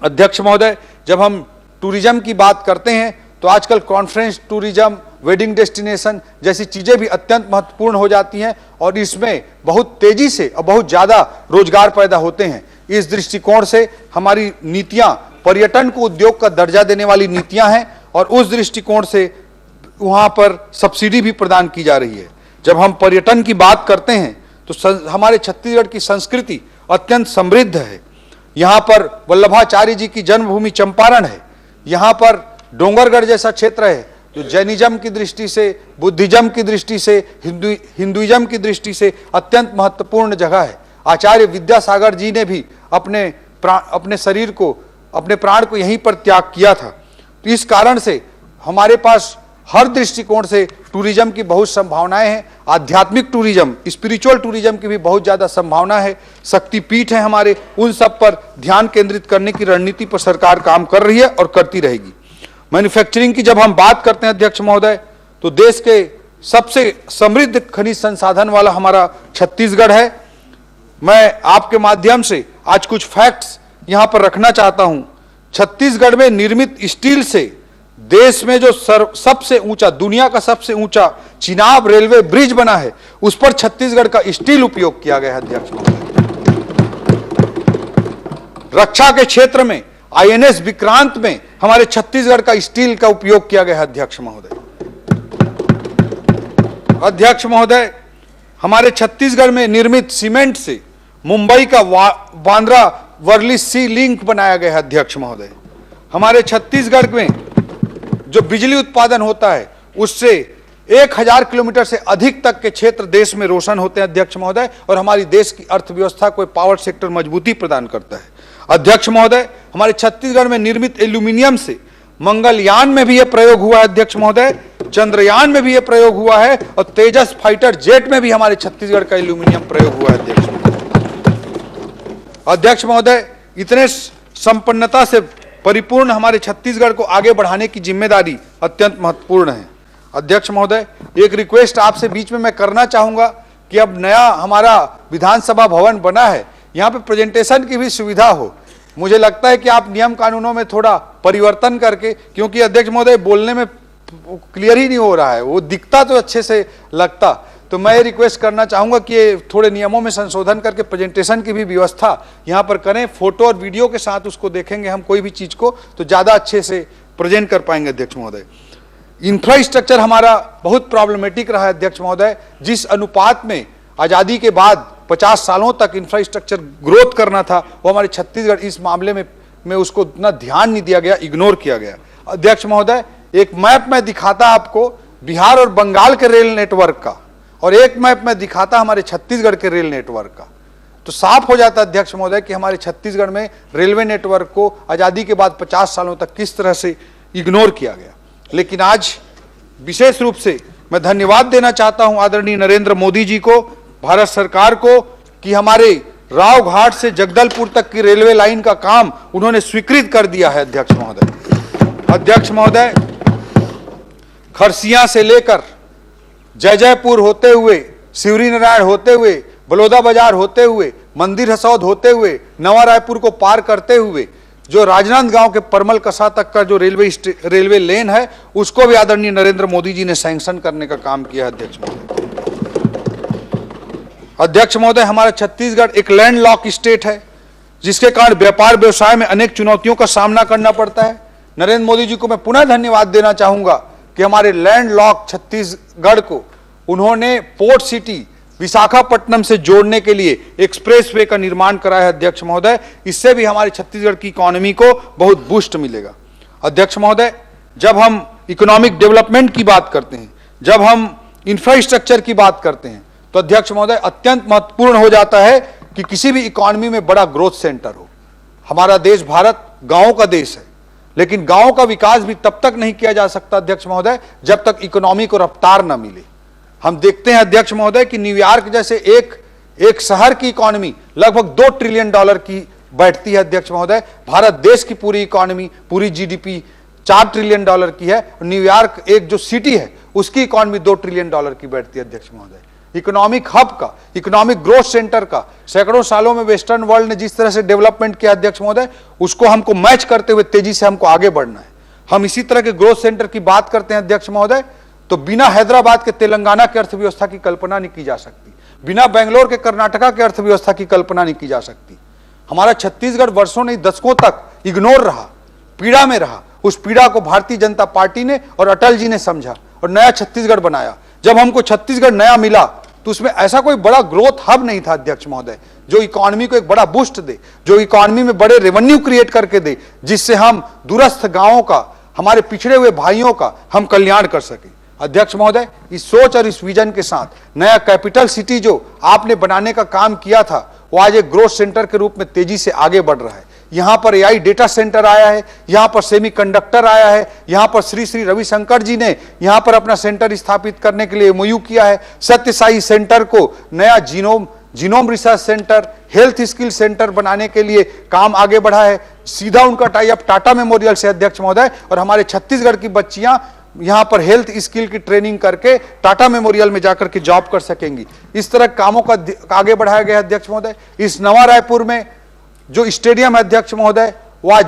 अध्यक्ष महोदय, जब हम टूरिज्म की बात करते हैं तो आजकल कॉन्फ्रेंस टूरिज्म, वेडिंग डेस्टिनेशन जैसी चीजें भी अत्यंत महत्वपूर्ण हो जाती हैं और इसमें बहुत तेजी से और बहुत ज्यादा रोजगार पैदा होते हैं। इस दृष्टिकोण से हमारी नीतियां पर्यटन को उद्योग का दर्जा देने वाली नीतियां हैं और उस दृष्टिकोण से वहां पर सब्सिडी भी प्रदान की जा रही है। जब हम पर्यटन की बात करते हैं तो हमारे छत्तीसगढ़ की संस्कृति अत्यंत समृद्ध है। यहाँ पर वल्लभाचार्य जी की जन्मभूमि चंपारण है। यहाँ पर डोंगरगढ़ जैसा क्षेत्र है जो जैनिज्म की दृष्टि से, बुद्धिज्म की दृष्टि से, हिंदुइज्म की दृष्टि से अत्यंत महत्वपूर्ण जगह है। आचार्य विद्यासागर जी ने भी अपने शरीर को, अपने प्राण को यहीं पर त्याग किया था। तो इस कारण से हमारे पास हर दृष्टिकोण से टूरिज्म की बहुत संभावनाएं हैं। आध्यात्मिक टूरिज्म, स्पिरिचुअल टूरिज्म की भी बहुत ज्यादा संभावना है। शक्तिपीठ है हमारे, उन सब पर ध्यान केंद्रित करने की रणनीति पर सरकार काम कर रही है और करती रहेगी। मैन्युफैक्चरिंग की जब हम बात करते हैं अध्यक्ष महोदय, तो देश के सबसे समृद्ध खनिज संसाधन वाला हमारा छत्तीसगढ़ है। मैं आपके माध्यम से आज कुछ फैक्ट्स यहां पर रखना चाहता हूं। छत्तीसगढ़ में निर्मित स्टील से देश में जो सबसे ऊंचा, दुनिया का सबसे ऊंचा चिनाब रेलवे ब्रिज बना है, उस पर छत्तीसगढ़ का स्टील उपयोग किया गया है अध्यक्ष महोदय। रक्षा के क्षेत्र में आईएनएस विक्रांत में हमारे छत्तीसगढ़ का स्टील का उपयोग किया गया है अध्यक्ष महोदय। अध्यक्ष महोदय, हमारे छत्तीसगढ़ में निर्मित सीमेंट से मुंबई का बांद्रा वर्ली सी लिंक बनाया गया है अध्यक्ष महोदय। हमारे छत्तीसगढ़ में जो बिजली उत्पादन होता है उससे 1000 किलोमीटर से अधिक तक के क्षेत्र देश में रोशन होते हैं अध्यक्ष महोदय, और हमारी देश की अर्थव्यवस्था को पावर सेक्टर मजबूती प्रदान करता है। अध्यक्ष महोदय, हमारे छत्तीसगढ़ में निर्मित एल्यूमिनियम से मंगलयान में भी यह प्रयोग हुआ है अध्यक्ष महोदय, चंद्रयान में भी यह प्रयोग हुआ है और तेजस फाइटर जेट में भी हमारे छत्तीसगढ़ का एल्यूमिनियम प्रयोग हुआ है अध्यक्ष महोदय। अध्यक्ष महोदय, इतने संपन्नता से परिपूर्ण हमारे छत्तीसगढ़ को आगे बढ़ाने की जिम्मेदारी अत्यंत महत्वपूर्ण है। अध्यक्ष महोदय, एक रिक्वेस्ट आपसे बीच में मैं करना चाहूंगा कि अब नया हमारा विधानसभा भवन बना है, यहाँ पे प्रेजेंटेशन की भी सुविधा हो। मुझे लगता है कि आप नियम कानूनों में थोड़ा परिवर्तन करके, क्योंकि अध्यक्ष महोदय बोलने में क्लियर ही नहीं हो रहा है, वो दिखता तो अच्छे से लगता, तो मैं रिक्वेस्ट करना चाहूंगा कि थोड़े नियमों में संशोधन करके प्रेजेंटेशन की भी व्यवस्था यहाँ पर करें। फोटो और वीडियो के साथ उसको देखेंगे हम कोई भी चीज को तो ज्यादा अच्छे से प्रेजेंट कर पाएंगे अध्यक्ष महोदय। इंफ्रास्ट्रक्चर हमारा बहुत प्रॉब्लमेटिक रहा है अध्यक्ष महोदय। जिस अनुपात में आजादी के बाद 50 सालों तक इंफ्रास्ट्रक्चर ग्रोथ करना था, वो हमारे छत्तीसगढ़ इस मामले में उसको उतना ध्यान नहीं दिया गया, इग्नोर किया गया। अध्यक्ष महोदय, एक मैप में दिखाता आपको बिहार और बंगाल के रेल नेटवर्क का, और एक मैप में दिखाता हमारे छत्तीसगढ़ के रेल नेटवर्क का, तो साफ हो जाता अध्यक्ष महोदय कि हमारे छत्तीसगढ़ में रेलवे नेटवर्क को आजादी के बाद 50 सालों तक किस तरह से इग्नोर किया गया। लेकिन आज विशेष रूप से मैं धन्यवाद देना चाहता हूं आदरणीय नरेंद्र मोदी जी को, भारत सरकार को, कि हमारे राव घाट से जगदलपुर तक की रेलवे लाइन का काम उन्होंने स्वीकृत कर दिया है अध्यक्ष महोदय। अध्यक्ष महोदय, खरसिया से लेकर जयजयपुर होते हुए, शिवरी नारायण होते हुए, बलौदा बाजार होते हुए, मंदिर हसौद होते हुए, नवा रायपुर को पार करते हुए जो राजनांदगांव के परमल कसा तक का जो रेलवे लेन है, उसको भी आदरणीय नरेंद्र मोदी जी ने सैंक्शन करने का काम किया अध्यक्ष महोदय। अध्यक्ष महोदय, हमारा छत्तीसगढ़ एक लैंड लॉक स्टेट है। जिसके कारण व्यापार व्यवसाय में अनेक चुनौतियों का सामना करना पड़ता है। नरेंद्र मोदी जी को मैं पुनः धन्यवाद देना चाहूंगा कि हमारे लैंडलॉक छत्तीसगढ़ को उन्होंने पोर्ट सिटी विशाखापट्टनम से जोड़ने के लिए एक्सप्रेसवे का निर्माण कराया है अध्यक्ष महोदय। इससे भी हमारे छत्तीसगढ़ की इकोनॉमी को बहुत बूस्ट मिलेगा। अध्यक्ष महोदय, जब हम इकोनॉमिक डेवलपमेंट की बात करते हैं, जब हम इंफ्रास्ट्रक्चर की बात करते हैं, तो अध्यक्ष महोदय अत्यंत महत्वपूर्ण हो जाता है कि किसी भी इकोनॉमी में बड़ा ग्रोथ सेंटर हो। हमारा देश भारत गांवों का देश है, लेकिन गांवों का विकास भी तब तक नहीं किया जा सकता अध्यक्ष महोदय जब तक इकोनॉमी को रफ्तार न मिले। हम देखते हैं अध्यक्ष महोदय कि न्यूयॉर्क जैसे एक शहर की इकोनॉमी लगभग $2 ट्रिलियन की बैठती है अध्यक्ष महोदय। भारत देश की पूरी इकोनॉमी, पूरी जीडीपी $4 ट्रिलियन की है। न्यूयॉर्क एक जो सिटी है उसकी इकोनॉमी $2 ट्रिलियन की बैठती है अध्यक्ष महोदय। इकोनॉमिक हब का, इकोनॉमिक ग्रोथ सेंटर का सैकड़ों सालों में वेस्टर्न वर्ल्ड ने जिस तरह से डेवलपमेंट किया अध्यक्ष महोदय, उसको हमको मैच करते हुए तेजी से हमको आगे बढ़ना है। हम इसी तरह के ग्रोथ सेंटर की बात करते हैं अध्यक्ष महोदय, तो बिना हैदराबाद के तेलंगाना की अर्थव्यवस्था की कल्पना नहीं की जा सकती, बिना बेंगलोर के कर्नाटका की अर्थव्यवस्था की कल्पना नहीं की जा सकती। हमारा छत्तीसगढ़ वर्षों नहीं दशकों तक इग्नोर रहा, पीड़ा में रहा। उस पीड़ा को भारतीय जनता पार्टी ने और अटल जी ने समझा और नया छत्तीसगढ़ बनाया। जब हमको छत्तीसगढ़ नया मिला तो उसमें ऐसा कोई बड़ा ग्रोथ हब नहीं था अध्यक्ष महोदय जो इकोनॉमी को एक बड़ा बूस्ट दे, जो इकोनॉमी में बड़े रेवेन्यू क्रिएट करके दे, जिससे हम दूरस्थ गांवों का, हमारे पिछड़े हुए भाइयों का हम कल्याण कर सके। अध्यक्ष महोदय, इस सोच और इस विजन के साथ नया कैपिटल सिटी जो आपने बनाने का काम किया था, वो आज एक ग्रोथ सेंटर के रूप में तेजी से आगे बढ़ रहा है। यहां पर एआई डेटा सेंटर आया है, यहां पर सेमीकंडक्टर आया है, यहां पर श्री श्री रविशंकर जी ने यहां पर अपना सेंटर स्थापित करने के लिए एमओयू किया है। सत्य साई सेंटर को नया genome research centre, health skill centre बनाने के लिए काम आगे बढ़ा है। सीधा उनका टाई अप टाटा मेमोरियल से अध्यक्ष महोदय, और हमारे छत्तीसगढ़ की बच्चियां यहां पर हेल्थ स्किल की ट्रेनिंग करके टाटा मेमोरियल में जाकर के जॉब कर सकेंगी। इस तरह कामों का आगे बढ़ाया गया अध्यक्ष महोदय। इस नवा रायपुर में जो स्टेडियम है अध्यक्ष महोदय, वो आज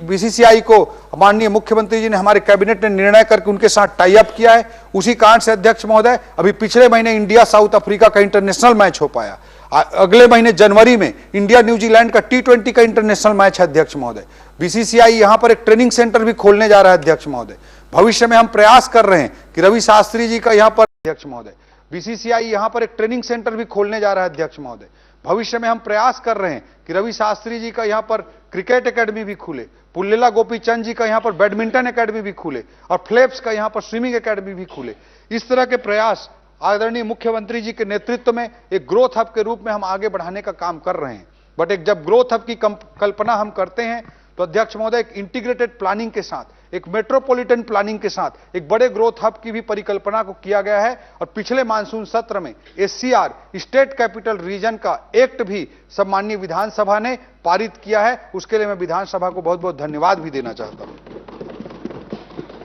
बीसीसीआई को माननीय मुख्यमंत्री जी ने, हमारे कैबिनेट ने निर्णय करके उनके साथ टाई अप किया है। उसी कारण से अध्यक्ष महोदय अभी पिछले महीने इंडिया साउथ अफ्रीका का इंटरनेशनल मैच हो पाया। अगले महीने जनवरी में इंडिया न्यूजीलैंड का T20 का इंटरनेशनल मैच है अध्यक्ष महोदय। बीसीसीआई यहां पर एक ट्रेनिंग सेंटर भी खोलने जा रहा है अध्यक्ष महोदय। भविष्य में हम प्रयास कर रहे हैं कि रवि शास्त्री जी का यहां पर अध्यक्ष महोदय, बीसीसीआई यहां पर एक ट्रेनिंग सेंटर भी खोलने जा रहा है अध्यक्ष महोदय। भविष्य में हम प्रयास कर रहे हैं कि रवि शास्त्री जी का यहां पर क्रिकेट एकेडमी भी खुले, पुल्लेला गोपीचंद जी का यहां पर बैडमिंटन एकेडमी भी खुले, और फ्लेप्स का यहां पर स्विमिंग एकेडमी भी खुले। इस तरह के प्रयास आदरणीय मुख्यमंत्री जी के नेतृत्व में एक ग्रोथ हब के रूप में हम आगे बढ़ाने का काम कर रहे हैं। बट एक जब ग्रोथ हब की कल्पना हम करते हैं तो अध्यक्ष महोदय एक इंटीग्रेटेड प्लानिंग के साथ, एक मेट्रोपॉलिटन प्लानिंग के साथ एक बड़े ग्रोथ हब की भी परिकल्पना को किया गया है। और पिछले मानसून सत्र में SCR स्टेट कैपिटल रीजन का एक्ट भी सम्माननीय विधानसभा ने पारित किया है। उसके लिए मैं विधानसभा को बहुत बहुत धन्यवाद भी देना चाहता हूं।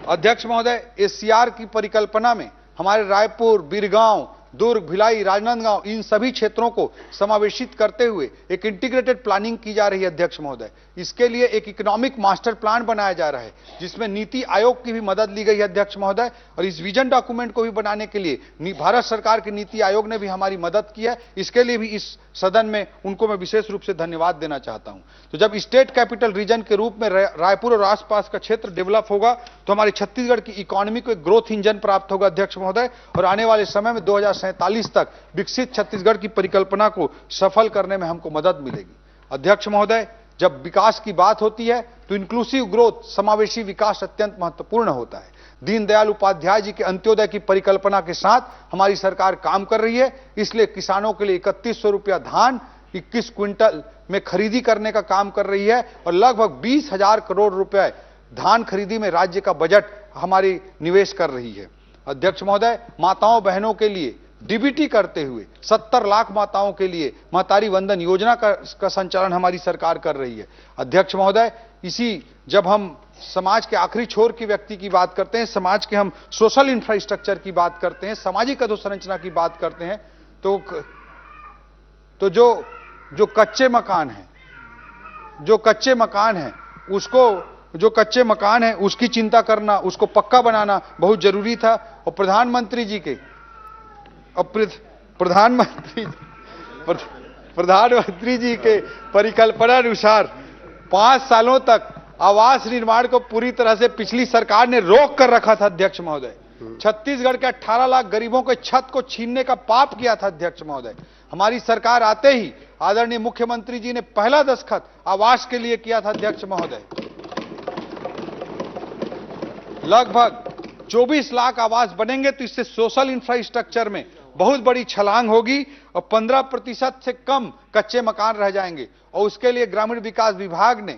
अध्यक्ष महोदय, SCR की परिकल्पना में हमारे रायपुर, बीरगांव, दुर्ग, भिलाई, राजनांदगांव, इन सभी क्षेत्रों को समावेशित करते हुए एक इंटीग्रेटेड प्लानिंग की जा रही है अध्यक्ष महोदय। इसके लिए एक इकोनॉमिक मास्टर प्लान बनाया जा रहा है, जिसमें नीति आयोग की भी मदद ली गई है अध्यक्ष महोदय। और इस विजन डॉक्यूमेंट को भी बनाने के लिए भारत सरकार के नीति आयोग ने भी हमारी मदद की है। इसके लिए भी इस सदन में उनको मैं विशेष रूप से धन्यवाद देना चाहता हूं। तो जब स्टेट कैपिटल रीजन के रूप में रायपुर और आसपास का क्षेत्र डेवलप होगा तो हमारे छत्तीसगढ़ की इकोनॉमी को एक ग्रोथ इंजन प्राप्त होगा अध्यक्ष महोदय। और आने वाले समय में 2047 तक विकसित छत्तीसगढ़ की परिकल्पना को सफल करने में हमको मदद मिलेगी। अध्यक्ष महोदय, जब विकास की बात होती है तो इंक्लूसिव ग्रोथ, समावेशी विकास अत्यंत महत्वपूर्ण होता है। दीनदयाल उपाध्याय जी के अंत्योदय की परिकल्पना के साथ हमारी सरकार काम कर रही है। इसलिए किसानों के लिए 3100 रुपया धान 21 क्विंटल में खरीदी करने का काम कर रही है, और लगभग 20,000 करोड़ रुपए धान खरीदी में राज्य का बजट हमारी निवेश कर रही है। अध्यक्ष महोदय, माताओं बहनों के लिए डीबीटी करते हुए 70 लाख माताओं के लिए महतारी वंदन योजना का संचालन हमारी सरकार कर रही है। अध्यक्ष महोदय, जब हम समाज के आखिरी छोर के व्यक्ति की बात करते हैं, समाज के हम सोशल इंफ्रास्ट्रक्चर की बात करते हैं, सामाजिक अधोसंरचना की बात करते हैं, तो जो कच्चे मकान है उसकी चिंता करना, उसको पक्का बनाना बहुत जरूरी था। और प्रधानमंत्री जी के परिकल्पना अनुसार 5 सालों तक आवास निर्माण को पूरी तरह से पिछली सरकार ने रोक कर रखा था अध्यक्ष महोदय। छत्तीसगढ़ के 18 लाख गरीबों के छत को छीनने का पाप किया था अध्यक्ष महोदय। हमारी सरकार आते ही आदरणीय मुख्यमंत्री जी ने पहला दस्तखत आवास के लिए किया था अध्यक्ष महोदय। लगभग 24 लाख आवास बनेंगे तो इससे सोशल इंफ्रास्ट्रक्चर में बहुत बड़ी छलांग होगी और 15% से कम कच्चे मकान रह जाएंगे। और उसके लिए ग्रामीण विकास विभाग ने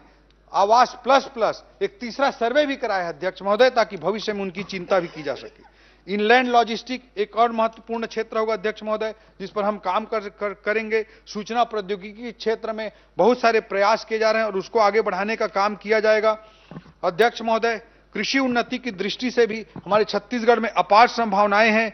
आवास प्लस प्लस एक तीसरा सर्वे भी कराया है अध्यक्ष महोदय, ताकि भविष्य में उनकी चिंता भी की जा सके। इनलैंड लॉजिस्टिक एक और महत्वपूर्ण क्षेत्र होगा अध्यक्ष महोदय, जिस पर हम काम करेंगे। सूचना प्रौद्योगिकी के क्षेत्र में बहुत सारे प्रयास किए जा रहे हैं और उसको आगे बढ़ाने का काम किया जाएगा अध्यक्ष महोदय। कृषि उन्नति की दृष्टि से भी हमारे छत्तीसगढ़ में अपार संभावनाएं हैं,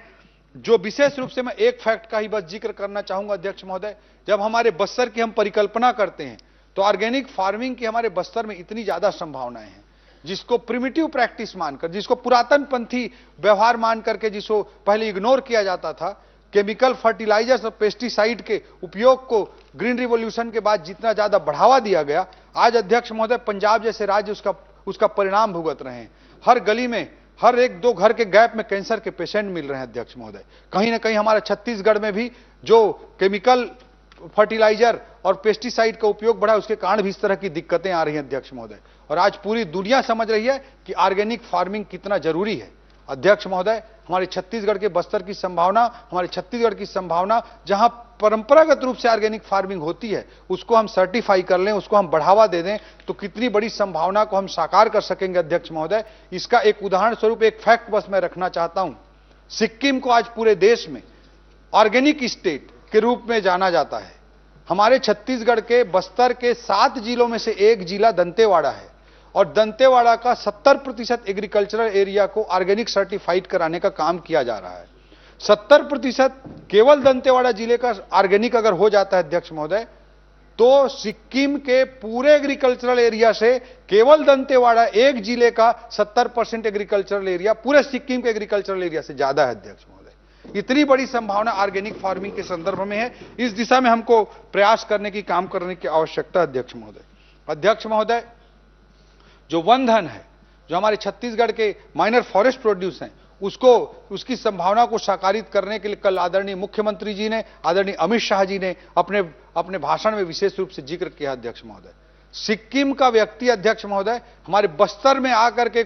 जो विशेष रूप से मैं एक फैक्ट का ही बस जिक्र करना चाहूंगा अध्यक्ष महोदय। जब हमारे बस्तर की हम परिकल्पना करते हैं तो ऑर्गेनिक फार्मिंग की हमारे बस्तर में इतनी ज्यादा संभावनाएं हैं, जिसको प्रिमिटिव प्रैक्टिस मानकर, जिसको पुरातन पंथी व्यवहार मान करके जिसको पहले इग्नोर किया जाता था, केमिकल फर्टिलाइजर्स और पेस्टिसाइड के उपयोग को ग्रीन रिवॉल्यूशन के बाद जितना ज्यादा बढ़ावा दिया गया, आज अध्यक्ष महोदय पंजाब जैसे राज्य उसका परिणाम भुगत रहे हैं। हर गली में, हर 1-2 घर के गैप में कैंसर के पेशेंट मिल रहे हैं अध्यक्ष महोदय। कहीं ना कहीं हमारे छत्तीसगढ़ में भी जो केमिकल फर्टिलाइजर और पेस्टिसाइड का उपयोग बढ़ा, उसके कारण भी इस तरह की दिक्कतें आ रही हैं अध्यक्ष महोदय। और आज पूरी दुनिया समझ रही है कि ऑर्गेनिक फार्मिंग कितना जरूरी है अध्यक्ष महोदय। हमारे छत्तीसगढ़ के बस्तर की संभावना, हमारे छत्तीसगढ़ की संभावना, जहां परंपरागत रूप से ऑर्गेनिक फार्मिंग होती है, उसको हम सर्टिफाई कर लें, उसको हम बढ़ावा दे दें, तो कितनी बड़ी संभावना को हम साकार कर सकेंगे अध्यक्ष महोदय। इसका एक उदाहरण स्वरूप एक फैक्ट बस मैं रखना चाहता हूं। सिक्किम को आज पूरे देश में ऑर्गेनिक स्टेट के रूप में जाना जाता है। हमारे छत्तीसगढ़ के बस्तर के 7 जिलों में से एक जिला दंतेवाड़ा है और दंतेवाड़ा का 70% एग्रीकल्चरल एरिया को ऑर्गेनिक सर्टिफाइड कराने का काम किया जा रहा है। 70% केवल दंतेवाड़ा जिले का ऑर्गेनिक अगर हो जाता है अध्यक्ष महोदय, तो सिक्किम के पूरे एग्रीकल्चरल एरिया से केवल दंतेवाड़ा एक जिले का 70% एग्रीकल्चरल एरिया पूरे सिक्किम के एग्रीकल्चरल एरिया से ज्यादा है अध्यक्ष महोदय। इतनी बड़ी संभावना ऑर्गेनिक फार्मिंग के संदर्भ में है। इस दिशा में हमको प्रयास करने की, काम करने की आवश्यकता अध्यक्ष महोदय। अध्यक्ष महोदय, जो वन धन है, जो हमारे छत्तीसगढ़ के माइनर फॉरेस्ट प्रोड्यूस हैं, उसकी संभावना को साकारित करने के लिए कल आदरणीय मुख्यमंत्री जी ने, आदरणीय अमित शाह जी ने अपने भाषण में विशेष रूप से जिक्र किया अध्यक्ष महोदय। सिक्किम का व्यक्ति अध्यक्ष महोदय हमारे बस्तर में आकर के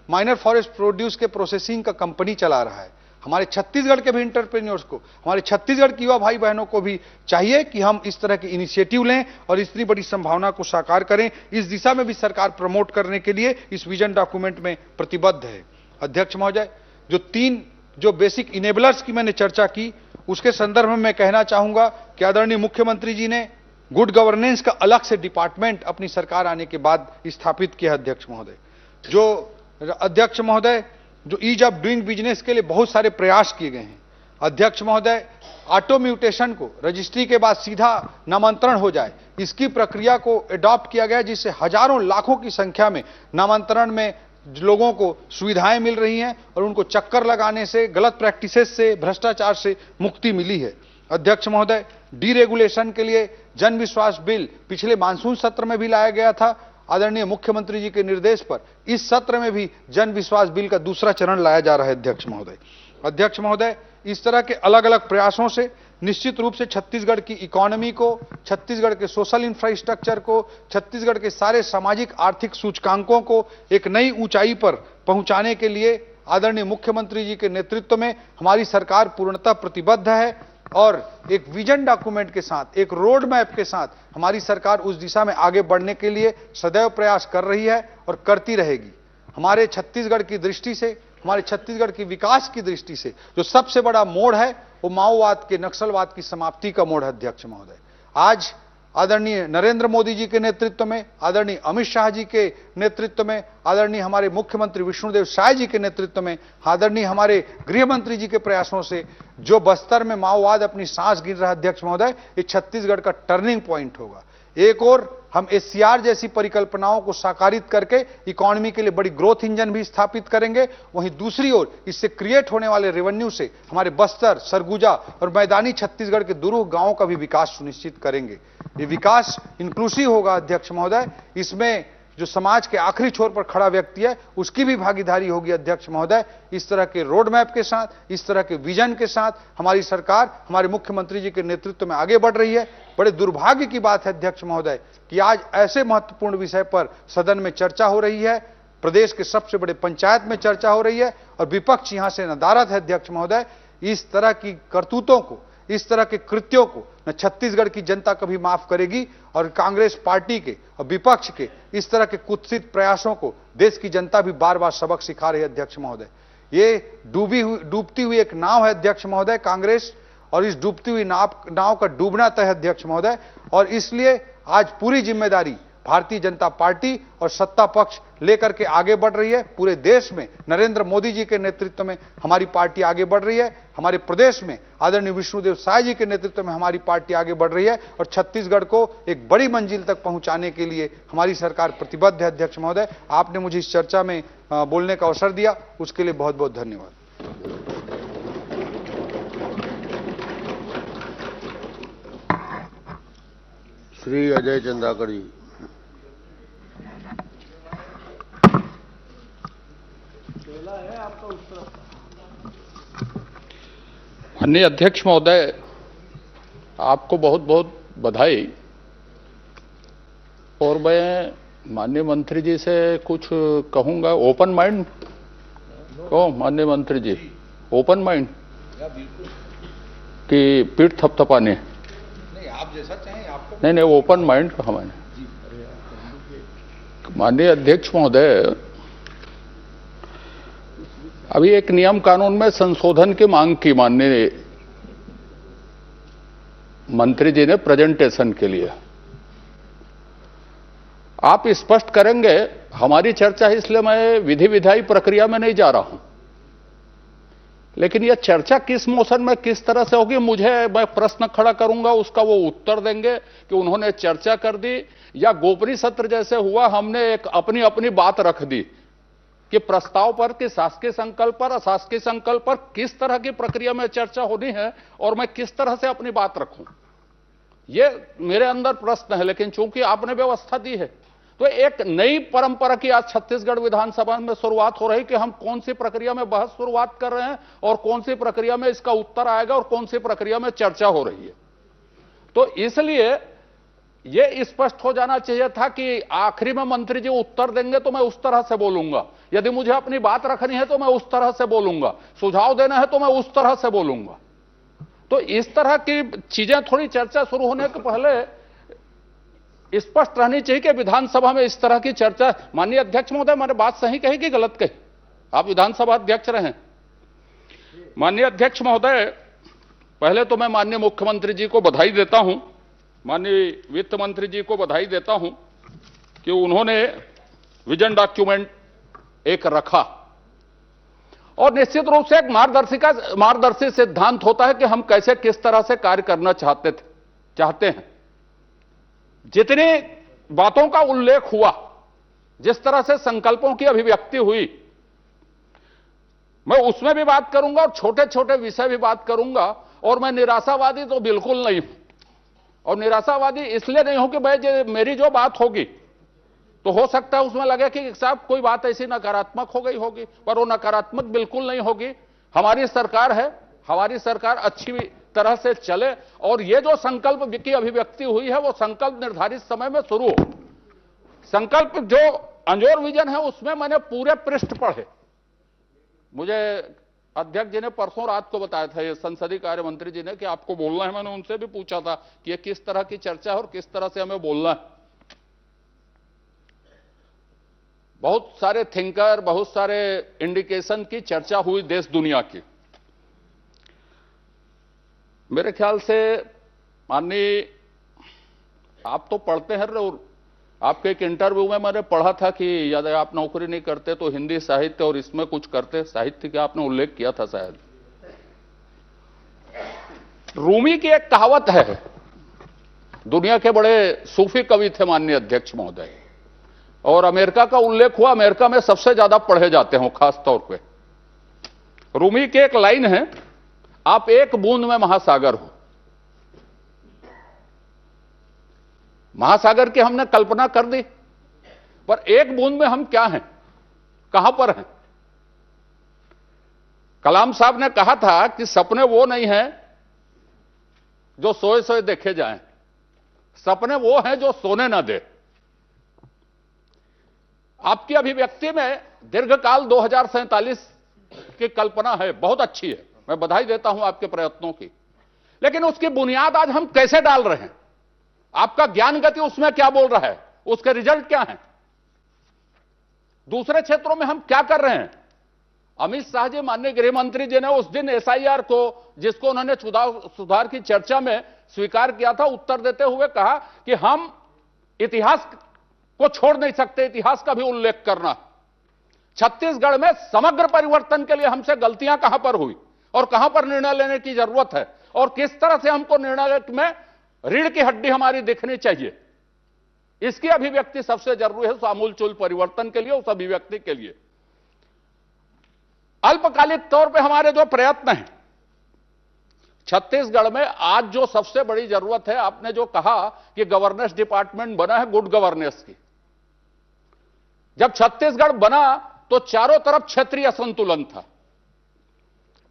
माइनर फॉरेस्ट प्रोड्यूस के प्रोसेसिंग का कंपनी चला रहा है। हमारे छत्तीसगढ़ के भी इंटरप्रेन्योर्स को, हमारे छत्तीसगढ़ की युवा भाई बहनों को भी चाहिए कि हम इस तरह की इनिशिएटिव लें और इतनी बड़ी संभावना को साकार करें। इस दिशा में भी सरकार प्रमोट करने के लिए इस विजन डॉक्यूमेंट में प्रतिबद्ध है अध्यक्ष महोदय। जो बेसिक इनेबलर्स की मैंने चर्चा की, उसके संदर्भ में मैं कहना चाहूंगा कि आदरणीय मुख्यमंत्री जी ने गुड गवर्नेंस का अलग से डिपार्टमेंट अपनी सरकार आने के बाद स्थापित किया अध्यक्ष महोदय। अध्यक्ष महोदय, जो ईज ऑफ डूइंग बिजनेस के लिए बहुत सारे प्रयास किए गए हैं अध्यक्ष महोदय। ऑटो म्यूटेशन को रजिस्ट्री के बाद सीधा नामांतरण हो जाए, इसकी प्रक्रिया को अडॉप्ट किया गया, जिससे हजारों लाखों की संख्या में नामांतरण में लोगों को सुविधाएं मिल रही हैं और उनको चक्कर लगाने से, गलत प्रैक्टिसेस से, भ्रष्टाचार से मुक्ति मिली है अध्यक्ष महोदय। डीरेगुलेशन के लिए जन विश्वास बिल पिछले मानसून सत्र में भी लाया गया था। आदरणीय मुख्यमंत्री जी के निर्देश पर इस सत्र में भी जन विश्वास बिल का दूसरा चरण लाया जा रहा है अध्यक्ष महोदय। अध्यक्ष महोदय, इस तरह के अलग अलग प्रयासों से निश्चित रूप से छत्तीसगढ़ की इकोनॉमी को, छत्तीसगढ़ के सोशल इंफ्रास्ट्रक्चर को, छत्तीसगढ़ के सारे सामाजिक आर्थिक सूचकांकों को एक नई ऊंचाई पर पहुंचाने के लिए आदरणीय मुख्यमंत्री जी के नेतृत्व में हमारी सरकार पूर्णतः प्रतिबद्ध है और एक विजन डॉक्यूमेंट के साथ, एक रोड मैप के साथ हमारी सरकार उस दिशा में आगे बढ़ने के लिए सदैव प्रयास कर रही है और करती रहेगी। हमारे छत्तीसगढ़ की दृष्टि से, हमारे छत्तीसगढ़ की विकास की दृष्टि से जो सबसे बड़ा मोड़ है, वो माओवाद के, नक्सलवाद की समाप्ति का मोड़ है अध्यक्ष महोदय। आज आदरणीय नरेंद्र मोदी जी के नेतृत्व में, आदरणीय अमित शाह जी के नेतृत्व में, आदरणीय हमारे मुख्यमंत्री विष्णुदेव साय जी के नेतृत्व में, आदरणीय हमारे गृह मंत्री जी के प्रयासों से जो बस्तर में माओवाद अपनी सांस गिन रहा है अध्यक्ष महोदय, ये छत्तीसगढ़ का टर्निंग पॉइंट होगा। एक और हम SCR जैसी परिकल्पनाओं को साकारित करके इकोनॉमी के लिए बड़ी ग्रोथ इंजन भी स्थापित करेंगे। वहीं दूसरी ओर इससे क्रिएट होने वाले रेवेन्यू से हमारे बस्तर, सरगुजा और मैदानी छत्तीसगढ़ के दूर गांवों का भी विकास सुनिश्चित करेंगे। ये विकास इंक्लूसिव होगा अध्यक्ष महोदय, इसमें जो समाज के आखिरी छोर पर खड़ा व्यक्ति है उसकी भी भागीदारी होगी अध्यक्ष महोदय। इस तरह के रोड मैप के साथ, इस तरह के विजन के साथ हमारी सरकार हमारे मुख्यमंत्री जी के नेतृत्व में आगे बढ़ रही है। बड़े दुर्भाग्य की बात है अध्यक्ष महोदय कि आज ऐसे महत्वपूर्ण विषय पर सदन में चर्चा हो रही है, प्रदेश के सबसे बड़े पंचायत में चर्चा हो रही है और विपक्ष यहां से नदारद है अध्यक्ष महोदय। इस तरह की करतूतों को, इस तरह के कृत्यों को न छत्तीसगढ़ की जनता कभी माफ करेगी और कांग्रेस पार्टी के और विपक्ष के इस तरह के कुत्सित प्रयासों को देश की जनता भी बार बार सबक सिखा रही है अध्यक्ष महोदय। ये डूबती हुई एक नाव है अध्यक्ष महोदय कांग्रेस, और इस डूबती हुई नाव का डूबना तय है अध्यक्ष महोदय। और इसलिए आज पूरी जिम्मेदारी भारतीय जनता पार्टी और सत्ता पक्ष लेकर के आगे बढ़ रही है। पूरे देश में नरेंद्र मोदी जी के नेतृत्व में हमारी पार्टी आगे बढ़ रही है। हमारे प्रदेश में आदरणीय विष्णुदेव साय जी के नेतृत्व में हमारी पार्टी आगे बढ़ रही है और छत्तीसगढ़ को एक बड़ी मंजिल तक पहुंचाने के लिए हमारी सरकार प्रतिबद्ध है अध्यक्ष महोदय। आपने मुझे इस चर्चा में बोलने का अवसर दिया, उसके लिए बहुत बहुत धन्यवाद। श्री अजय चंद्राकर जी। माननीय अध्यक्ष महोदय, आपको बहुत बहुत बधाई। और मैं माननीय मंत्री जी से कुछ कहूंगा। ओपन माइंड कहो माननीय मंत्री जी, ओपन माइंड कि पीठ थपथपाने? नहीं, आप जैसा चाहें आपको। नहीं, ओपन माइंड कहा मैंने। माननीय अध्यक्ष महोदय, अभी एक नियम कानून में संशोधन की मांग की माननीय मंत्री जी ने प्रेजेंटेशन के लिए। आप स्पष्ट करेंगे? हमारी चर्चा है इसलिए मैं विधि विधायी प्रक्रिया में नहीं जा रहा हूं, लेकिन यह चर्चा किस मोशन में किस तरह से होगी, मैं प्रश्न खड़ा करूंगा, उसका वो उत्तर देंगे कि उन्होंने चर्चा कर दी, या गोपनीय सत्र जैसे हुआ हमने एक अपनी अपनी बात रख दी कि प्रस्ताव पर, कि शासकीय संकल्प पर, अशासकीय संकल्प पर किस तरह की प्रक्रिया में चर्चा होनी है और मैं किस तरह से अपनी बात रखूं, ये मेरे अंदर प्रश्न है। लेकिन चूंकि आपने व्यवस्था दी है तो एक नई परंपरा की आज छत्तीसगढ़ विधानसभा में शुरुआत हो रही कि हम कौन सी प्रक्रिया में बहस शुरुआत कर रहे हैं और कौन सी प्रक्रिया में इसका उत्तर आएगा और कौन सी प्रक्रिया में चर्चा हो रही है। तो इसलिए यह स्पष्ट हो जाना चाहिए था कि आखिरी में मंत्री जी उत्तर देंगे तो मैं उस तरह से बोलूंगा, यदि मुझे अपनी बात रखनी है तो मैं उस तरह से बोलूंगा, सुझाव देना है तो मैं उस तरह से बोलूंगा। तो इस तरह की चीजें थोड़ी चर्चा शुरू होने के पहले स्पष्ट रहनी चाहिए कि विधानसभा में इस तरह की चर्चा। माननीय अध्यक्ष महोदय, मैंने बात सही कही कि गलत कही? आप विधानसभा अध्यक्ष रहे। माननीय अध्यक्ष महोदय, पहले तो मैं माननीय मुख्यमंत्री जी को बधाई देता हूं, माननीय वित्त मंत्री जी को बधाई देता हूं कि उन्होंने विजन डॉक्यूमेंट एक रखा और निश्चित रूप से एक मार्गदर्शी सिद्धांत होता है कि हम कैसे किस तरह से कार्य करना चाहते हैं। जितनी बातों का उल्लेख हुआ, जिस तरह से संकल्पों की अभिव्यक्ति हुई, मैं उसमें भी बात करूंगा और छोटे छोटे विषय भी बात करूंगा। और मैं निराशावादी तो बिल्कुल नहीं हूं, और निराशावादी इसलिए नहीं हूं कि भाई मेरी जो बात होगी तो हो सकता है उसमें लगे कि साहब कोई बात ऐसी नकारात्मक हो गई होगी, पर वो नकारात्मक बिल्कुल नहीं होगी। हमारी सरकार है, हमारी सरकार अच्छी तरह से चले और ये जो संकल्प की अभिव्यक्ति हुई है वो संकल्प निर्धारित समय में शुरू हो। संकल्प जो अंजोर विजन है उसमें मैंने पूरे पृष्ठ पढ़े। मुझे अध्यक्ष जी ने परसों रात को बताया था, ये संसदीय कार्य मंत्री जी ने, कि आपको बोलना है। मैंने उनसे भी पूछा था कि ये किस तरह की चर्चा है और किस तरह से हमें बोलना है। बहुत सारे थिंकर, बहुत सारे इंडिकेशन की चर्चा हुई देश दुनिया की। मेरे ख्याल से माननीय, आप तो पढ़ते हैं, आपके एक इंटरव्यू में मैंने पढ़ा था कि यदि आप नौकरी नहीं करते तो हिंदी साहित्य और इसमें कुछ करते। साहित्य का आपने उल्लेख किया था शायद। रूमी की एक कहावत है दुनिया के बड़े सूफी कवि थे माननीय अध्यक्ष महोदय, और अमेरिका का उल्लेख हुआ, अमेरिका में सबसे ज्यादा पढ़े जाते हो खास तौर पे। रूमी की एक लाइन है, आप एक बूंद में महासागर हो। महासागर की हमने कल्पना कर दी, पर एक बूंद में हम क्या हैं, कहां पर हैं? कलाम साहब ने कहा था कि सपने वो नहीं हैं जो सोए सोए देखे जाएं, सपने वो हैं जो सोने ना दे। आपकी अभिव्यक्ति में दीर्घकाल 2047 की कल्पना है, बहुत अच्छी है, मैं बधाई देता हूं आपके प्रयत्नों की, लेकिन उसकी बुनियाद आज हम कैसे डाल रहे हैं? आपका ज्ञान गति उसमें क्या बोल रहा है, उसके रिजल्ट क्या हैं? दूसरे क्षेत्रों में हम क्या कर रहे हैं? अमित शाह जी, माननीय गृह मंत्री जी ने उस दिन एसआईआर को, जिसको उन्होंने सुधार की चर्चा में स्वीकार किया था, उत्तर देते हुए कहा कि हम इतिहास को छोड़ नहीं सकते, इतिहास का भी उल्लेख करना। छत्तीसगढ़ में समग्र परिवर्तन के लिए हमसे गलतियां कहां पर हुई और कहां पर निर्णय लेने की जरूरत है, और किस तरह से हमको निर्णय में रीढ़ की हड्डी हमारी दिखनी चाहिए, इसकी अभिव्यक्ति सबसे जरूरी है। आमूलचूल परिवर्तन के लिए, उस अभिव्यक्ति के लिए अल्पकालिक तौर पे हमारे जो प्रयत्न हैं छत्तीसगढ़ में, आज जो सबसे बड़ी जरूरत है, आपने जो कहा कि गवर्नेंस डिपार्टमेंट बना है गुड गवर्नेंस की। जब छत्तीसगढ़ बना तो चारों तरफ क्षेत्रीय असंतुलन था।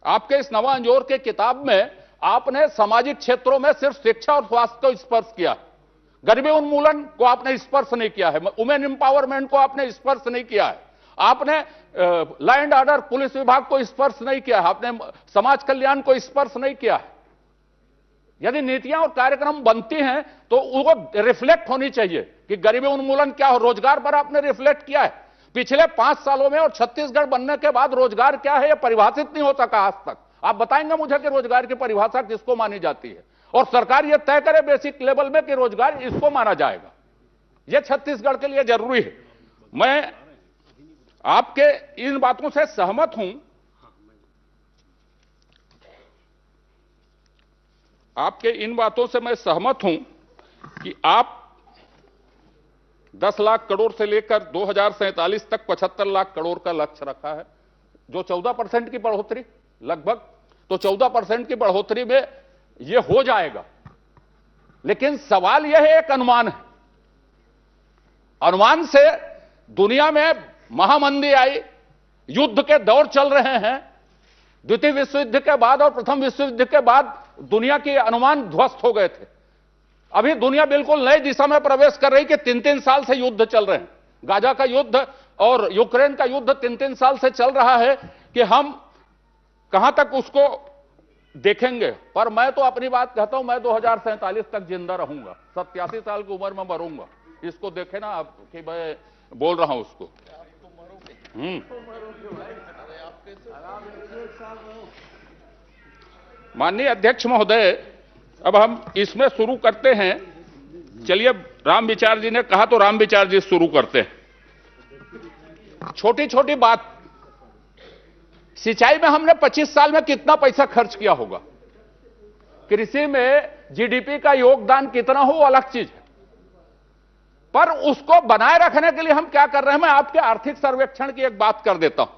आपके इस नवा अंजोर के किताब में आपने सामाजिक क्षेत्रों में सिर्फ शिक्षा और स्वास्थ्य को स्पर्श किया, गरीबी उन्मूलन को आपने स्पर्श नहीं किया है, वुमेन एम्पावरमेंट को आपने स्पर्श नहीं किया है, आपने लॉ एंड ऑर्डर पुलिस विभाग को स्पर्श नहीं किया है, आपने समाज कल्याण को स्पर्श नहीं किया है। यदि नीतियां और कार्यक्रम बनती हैं तो वो रिफ्लेक्ट होनी चाहिए कि गरीबी उन्मूलन क्या हो, रोजगार पर आपने रिफ्लेक्ट किया है पिछले 5 सालों में, और छत्तीसगढ़ बनने के बाद रोजगार क्या है यह परिभाषित नहीं हो सका आज तक। आप बताएंगे मुझे कि रोजगार की परिभाषा किसको मानी जाती है, और सरकार यह तय करे बेसिक लेवल में कि रोजगार इसको माना जाएगा। यह छत्तीसगढ़ के लिए जरूरी है। मैं आपके इन बातों से सहमत हूं, आपके इन बातों से मैं सहमत हूं कि आप 10 लाख करोड़ से लेकर 2047 तक 75 लाख करोड़ का लक्ष्य रखा है, जो 14% की बढ़ोतरी लगभग, तो 14% की बढ़ोतरी में यह हो जाएगा। लेकिन सवाल यह है, एक अनुमान है, अनुमान से दुनिया में महामंदी आई, युद्ध के दौर चल रहे हैं, द्वितीय विश्व युद्ध के बाद और प्रथम विश्व युद्ध के बाद दुनिया के अनुमान ध्वस्त हो गए थे। अभी दुनिया बिल्कुल नई दिशा में प्रवेश कर रही कि 3-3 साल से युद्ध चल रहे हैं। गाजा का युद्ध और यूक्रेन का युद्ध 3-3 साल से चल रहा है कि हम कहां तक उसको देखेंगे। पर मैं तो अपनी बात कहता हूं, मैं 2047 तक जिंदा रहूंगा, 87 साल की उम्र में मरूंगा। इसको देखे ना आप कि मैं बोल रहा हूं उसको। माननीय अध्यक्ष महोदय, अब हम इसमें शुरू करते हैं। चलिए, राम विचार जी ने कहा तो राम विचार जी शुरू करते हैं। छोटी छोटी बात, सिंचाई में हमने 25 साल में कितना पैसा खर्च किया होगा, कृषि में जीडीपी का योगदान कितना हो वो अलग चीज है, पर उसको बनाए रखने के लिए हम क्या कर रहे हैं। मैं आपके आर्थिक सर्वेक्षण की एक बात कर देता हूं।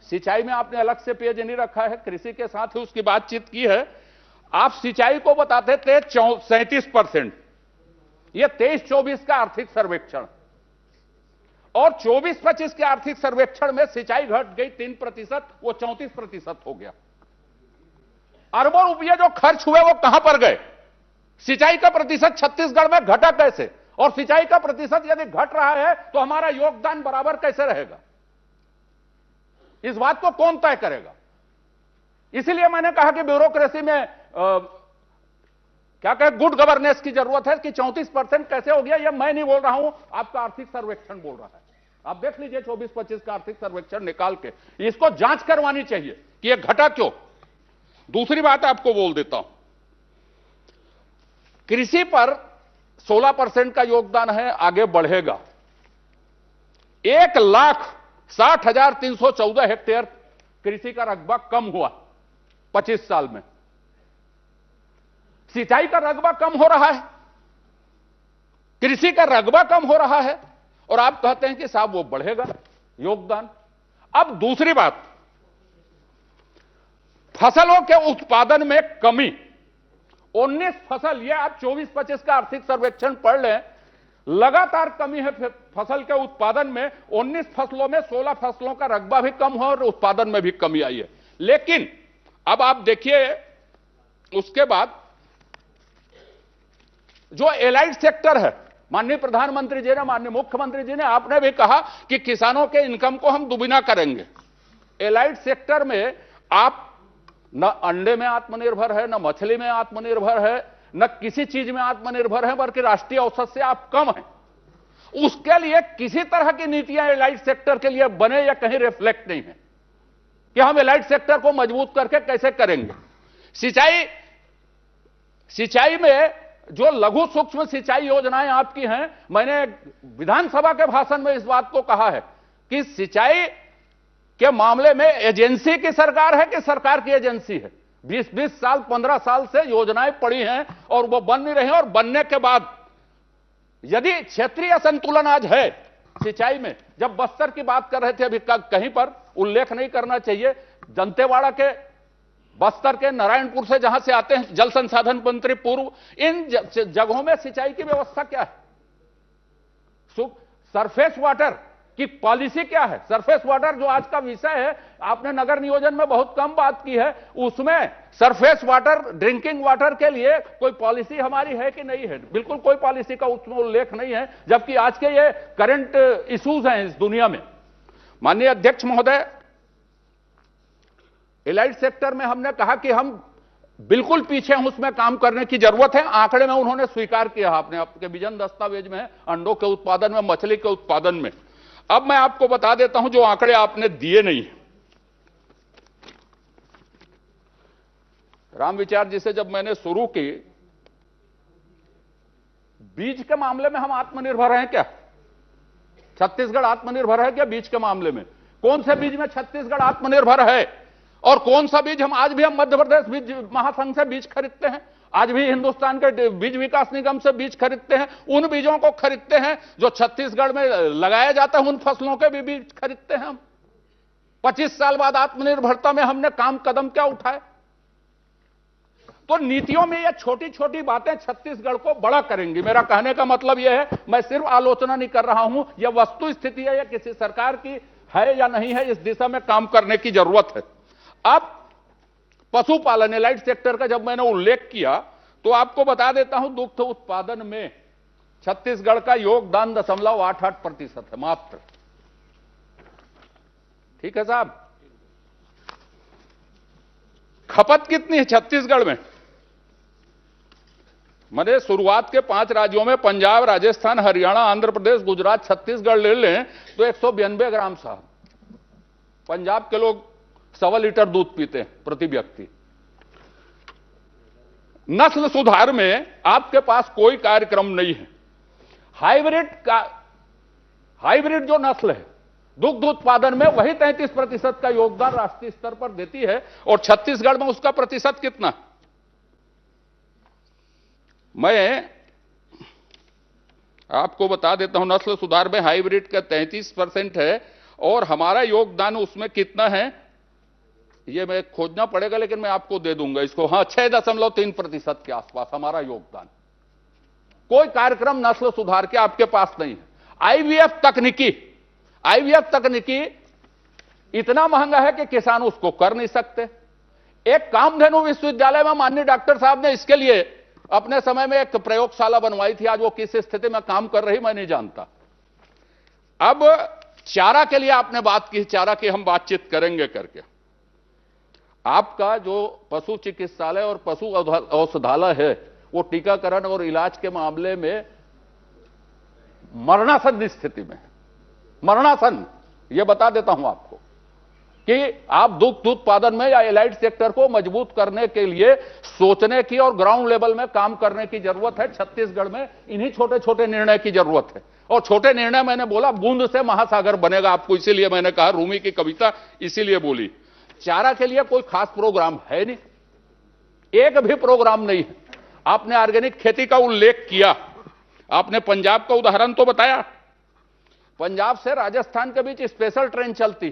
सिंचाई में आपने अलग से पेज नहीं रखा है, कृषि के साथ ही उसकी बातचीत की है। आप सिंचाई को बताते थे 37%, यह 23-24 का आर्थिक सर्वेक्षण, और 24-25 के आर्थिक सर्वेक्षण में सिंचाई घट गई 3%, वो 34% हो गया। अरबों रुपये जो खर्च हुए वो कहां पर गए? सिंचाई का प्रतिशत छत्तीसगढ़ में घटा कैसे, और सिंचाई का प्रतिशत यदि घट रहा है तो हमारा योगदान बराबर कैसे रहेगा? इस बात को कौन तय करेगा? इसीलिए मैंने कहा कि ब्यूरोक्रेसी में क्या कहे, गुड गवर्नेंस की जरूरत है। कि 34% कैसे हो गया, यह मैं नहीं बोल रहा हूं, आपका आर्थिक सर्वेक्षण बोल रहा है। आप देख लीजिए 24-25 का आर्थिक सर्वेक्षण निकाल के, इसको जांच करवानी चाहिए कि यह घटा क्यों। दूसरी बात आपको बोल देता हूं, कृषि पर 16% का योगदान है, आगे बढ़ेगा। 1,60,314 हेक्टेयर कृषि का रकबा कम हुआ 25 साल में। सिंचाई का रकबा कम हो रहा है, कृषि का रकबा कम हो रहा है, और आप कहते हैं कि साहब वो बढ़ेगा योगदान। अब दूसरी बात, फसलों के उत्पादन में कमी, 19 फसल, ये आप 24-25 का आर्थिक सर्वेक्षण पढ़ लें, लगातार कमी है फसल के उत्पादन में। 19 फसलों में 16 फसलों का रकबा भी कम हो और उत्पादन में भी कमी आई है। लेकिन अब आप देखिए, उसके बाद जो एलाइड सेक्टर है, माननीय प्रधानमंत्री जी ने, माननीय मुख्यमंत्री जी ने, आपने भी कहा कि किसानों के इनकम को हम दुगुना करेंगे। एलाइड सेक्टर में आप न अंडे में आत्मनिर्भर है, न मछली में आत्मनिर्भर है, न किसी चीज में आत्मनिर्भर है, बल्कि राष्ट्रीय औसत से आप कम हैं। उसके लिए किसी तरह की नीतियां एलाइड सेक्टर के लिए बने या कहीं रिफ्लेक्ट नहीं है कि हम एलाइड सेक्टर को मजबूत करके कैसे करेंगे। सिंचाई में जो लघु सूक्ष्म सिंचाई योजनाएं आपकी हैं, मैंने विधानसभा के भाषण में इस बात को कहा है कि सिंचाई के मामले में एजेंसी की सरकार है कि सरकार की एजेंसी है। 20-20 साल 15 साल से योजनाएं पड़ी हैं और वो बन नहीं रही हैं, और बनने के बाद यदि क्षेत्रीय असंतुलन आज है सिंचाई में, जब बस्तर की बात कर रहे थे अभी, कहीं पर उल्लेख नहीं करना चाहिए, दंतेवाड़ा के, बस्तर के, नारायणपुर से जहां से आते हैं जल संसाधन मंत्री पूर्व, इन जगहों में सिंचाई की व्यवस्था क्या है? सरफेस वाटर की पॉलिसी क्या है? सरफेस वाटर जो आज का विषय है, आपने नगर नियोजन में बहुत कम बात की है, उसमें सरफेस वाटर, ड्रिंकिंग वाटर के लिए कोई पॉलिसी हमारी है कि नहीं है? बिल्कुल कोई पॉलिसी का उसमें उल्लेख नहीं है, जबकि आज के ये करंट इश्यूज हैं इस दुनिया में। माननीय अध्यक्ष महोदय, एलाइड सेक्टर में हमने कहा कि हम बिल्कुल पीछे हैं, उसमें काम करने की जरूरत है। आंकड़े में उन्होंने स्वीकार किया, आपने आपके विजन दस्तावेज में है, अंडों के उत्पादन में, मछली के उत्पादन में। अब मैं आपको बता देता हूं जो आंकड़े आपने दिए नहीं है। राम विचार जी से जब मैंने शुरू की, बीज के मामले में हम आत्मनिर्भर हैं क्या? छत्तीसगढ़ आत्मनिर्भर है क्या बीज के मामले में? कौन से बीज में छत्तीसगढ़ आत्मनिर्भर है और कौन सा बीज हम मध्य प्रदेश बीज महासंघ से बीज खरीदते हैं, आज भी हिंदुस्तान के बीज विकास निगम से बीज खरीदते हैं, उन बीजों को खरीदते हैं जो छत्तीसगढ़ में लगाया जाता है, उन फसलों के भी बीज खरीदते हैं हम। 25 साल बाद आत्मनिर्भरता में हमने कदम क्या उठाए? तो नीतियों में ये छोटी छोटी बातें छत्तीसगढ़ को बड़ा करेंगी। मेरा कहने का मतलब यह है, मैं सिर्फ आलोचना नहीं कर रहा हूं, यह वस्तु स्थिति है, यह किसी सरकार की है या नहीं है, इस दिशा में काम करने की जरूरत है। अब पशुपालन, एलाइड सेक्टर का जब मैंने उल्लेख किया तो आपको बता देता हूं, दुग्ध उत्पादन में छत्तीसगढ़ का योगदान 0.88% है मात्र। ठीक है साहब? खपत कितनी है छत्तीसगढ़ में? मैंने शुरुआत के 5 राज्यों में पंजाब, राजस्थान, हरियाणा, आंध्र प्रदेश, गुजरात, छत्तीसगढ़ ले लें तो 192 ग्राम साहब। पंजाब के लोग 1.25 लीटर दूध पीते हैं प्रति व्यक्ति। नस्ल सुधार में आपके पास कोई कार्यक्रम नहीं है। हाइब्रिड जो नस्ल है दुग्ध उत्पादन में, वही 33% का योगदान राष्ट्रीय स्तर पर देती है, और छत्तीसगढ़ में उसका प्रतिशत कितना? मैं आपको बता देता हूं, नस्ल सुधार में हाइब्रिड का 33% है, और हमारा योगदान उसमें कितना है ये मैं खोजना पड़ेगा, लेकिन मैं आपको दे दूंगा इसको। हां, 6.3% के आसपास हमारा योगदान। कोई कार्यक्रम नस्ल सुधार के आपके पास नहीं है। आईवीएफ तकनीकी इतना महंगा है कि किसान उसको कर नहीं सकते। एक कामधेनु विश्वविद्यालय में माननीय डॉक्टर साहब ने इसके लिए अपने समय में एक प्रयोगशाला बनवाई थी, आज वो किस स्थिति में काम कर रही मैं नहीं जानता। अब चारा के लिए आपने बात की, चारा की हम बातचीत करेंगे करके। आपका जो पशु चिकित्सालय और पशु औषधालय है, वो टीकाकरण और इलाज के मामले में मरणासन स्थिति में है। मरणासन, ये बता देता हूं आपको कि आप दुग्ध उत्पादन में या एलाइड सेक्टर को मजबूत करने के लिए सोचने की और ग्राउंड लेवल में काम करने की जरूरत है। छत्तीसगढ़ में इन्हीं छोटे छोटे निर्णय की जरूरत है, और छोटे निर्णय मैंने बोला बूंद से महासागर बनेगा आपको, इसीलिए मैंने कहा, रूमी की कविता इसीलिए बोली। चारा के लिए कोई खास प्रोग्राम है नहीं, एक भी प्रोग्राम नहीं है। आपने ऑर्गेनिक खेती का उल्लेख किया, आपने पंजाब का उदाहरण तो बताया। पंजाब से राजस्थान के बीच स्पेशल ट्रेन चलती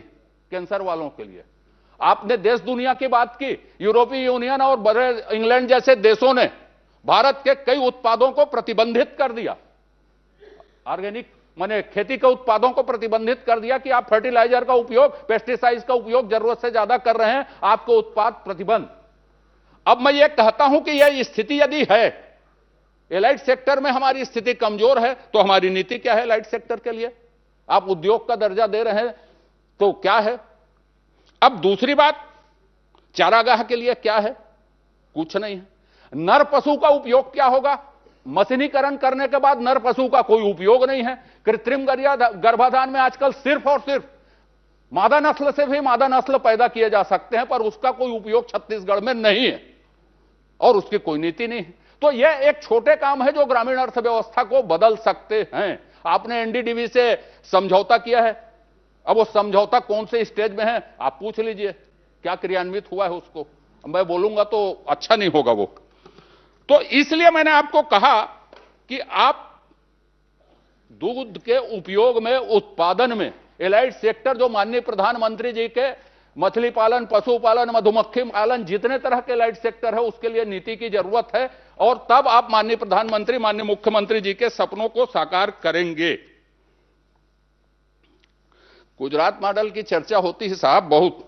कैंसर वालों के लिए। आपने देश दुनिया की बात की, यूरोपीय यूनियन और बड़े इंग्लैंड जैसे देशों ने भारत के कई उत्पादों को प्रतिबंधित कर दिया, ऑर्गेनिक माने खेती के उत्पादों को प्रतिबंधित कर दिया कि आप फर्टिलाइजर का उपयोग, पेस्टिसाइड्स का उपयोग जरूरत से ज्यादा कर रहे हैं, आपको उत्पाद प्रतिबंध। अब मैं ये कहता हूं कि यह स्थिति यदि है, एलाइड सेक्टर में हमारी स्थिति कमजोर है, तो हमारी नीति क्या है एलाइड सेक्टर के लिए? आप उद्योग का दर्जा दे रहे हैं तो क्या है? अब दूसरी बात, चारागाह के लिए क्या है? कुछ नहीं है। नर पशु का उपयोग क्या होगा? मशीनीकरण करने के बाद नर पशु का कोई उपयोग नहीं है। कृत्रिम गर्भाधान में आजकल सिर्फ और सिर्फ मादा नस्ल से भी मादा नस्ल पैदा किए जा सकते हैं, पर उसका कोई उपयोग छत्तीसगढ़ में नहीं है और उसकी कोई नीति नहीं है। तो यह एक छोटे काम है जो ग्रामीण अर्थव्यवस्था को बदल सकते हैं। आपने एनडीडीबी से समझौता किया है, अब वो समझौता कौन से स्टेज में है आप पूछ लीजिए, क्या क्रियान्वित हुआ है उसको, मैं बोलूंगा तो अच्छा नहीं होगा वो। तो इसलिए मैंने आपको कहा कि आप दूध के उपयोग में, उत्पादन में एलाइड सेक्टर जो माननीय प्रधानमंत्री जी के मछली पालन, पशुपालन, मधुमक्खी पालन, जितने तरह के एलाइड सेक्टर है उसके लिए नीति की जरूरत है, और तब आप माननीय प्रधानमंत्री, माननीय मुख्यमंत्री जी के सपनों को साकार करेंगे। गुजरात मॉडल की चर्चा होती है साहब बहुत,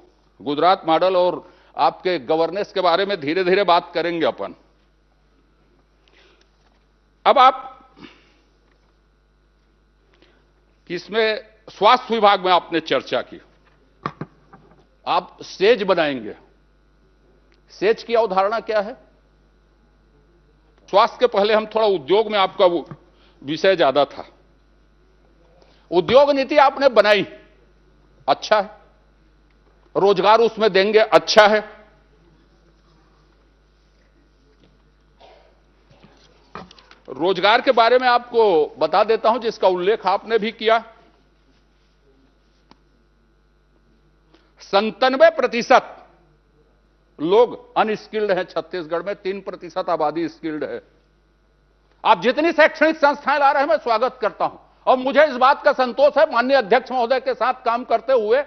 गुजरात मॉडल और आपके गवर्नेंस के बारे में धीरे धीरे बात करेंगे अपन। अब आप इसमें स्वास्थ्य विभाग में आपने चर्चा की, आप सेज बनाएंगे। सेज की अवधारणा क्या है? स्वास्थ्य के पहले हम थोड़ा उद्योग में, आपका वो विषय ज्यादा था। उद्योग नीति आपने बनाई, अच्छा है, रोजगार उसमें देंगे, अच्छा है। रोजगार के बारे में आपको बता देता हूं जिसका उल्लेख आपने भी किया। 97% लोग अनस्किल्ड हैं छत्तीसगढ़ में, 3% आबादी स्किल्ड है। आप जितनी शैक्षणिक संस्थाएं ला रहे हैं मैं स्वागत करता हूं, और मुझे इस बात का संतोष है माननीय अध्यक्ष महोदय के साथ काम करते हुए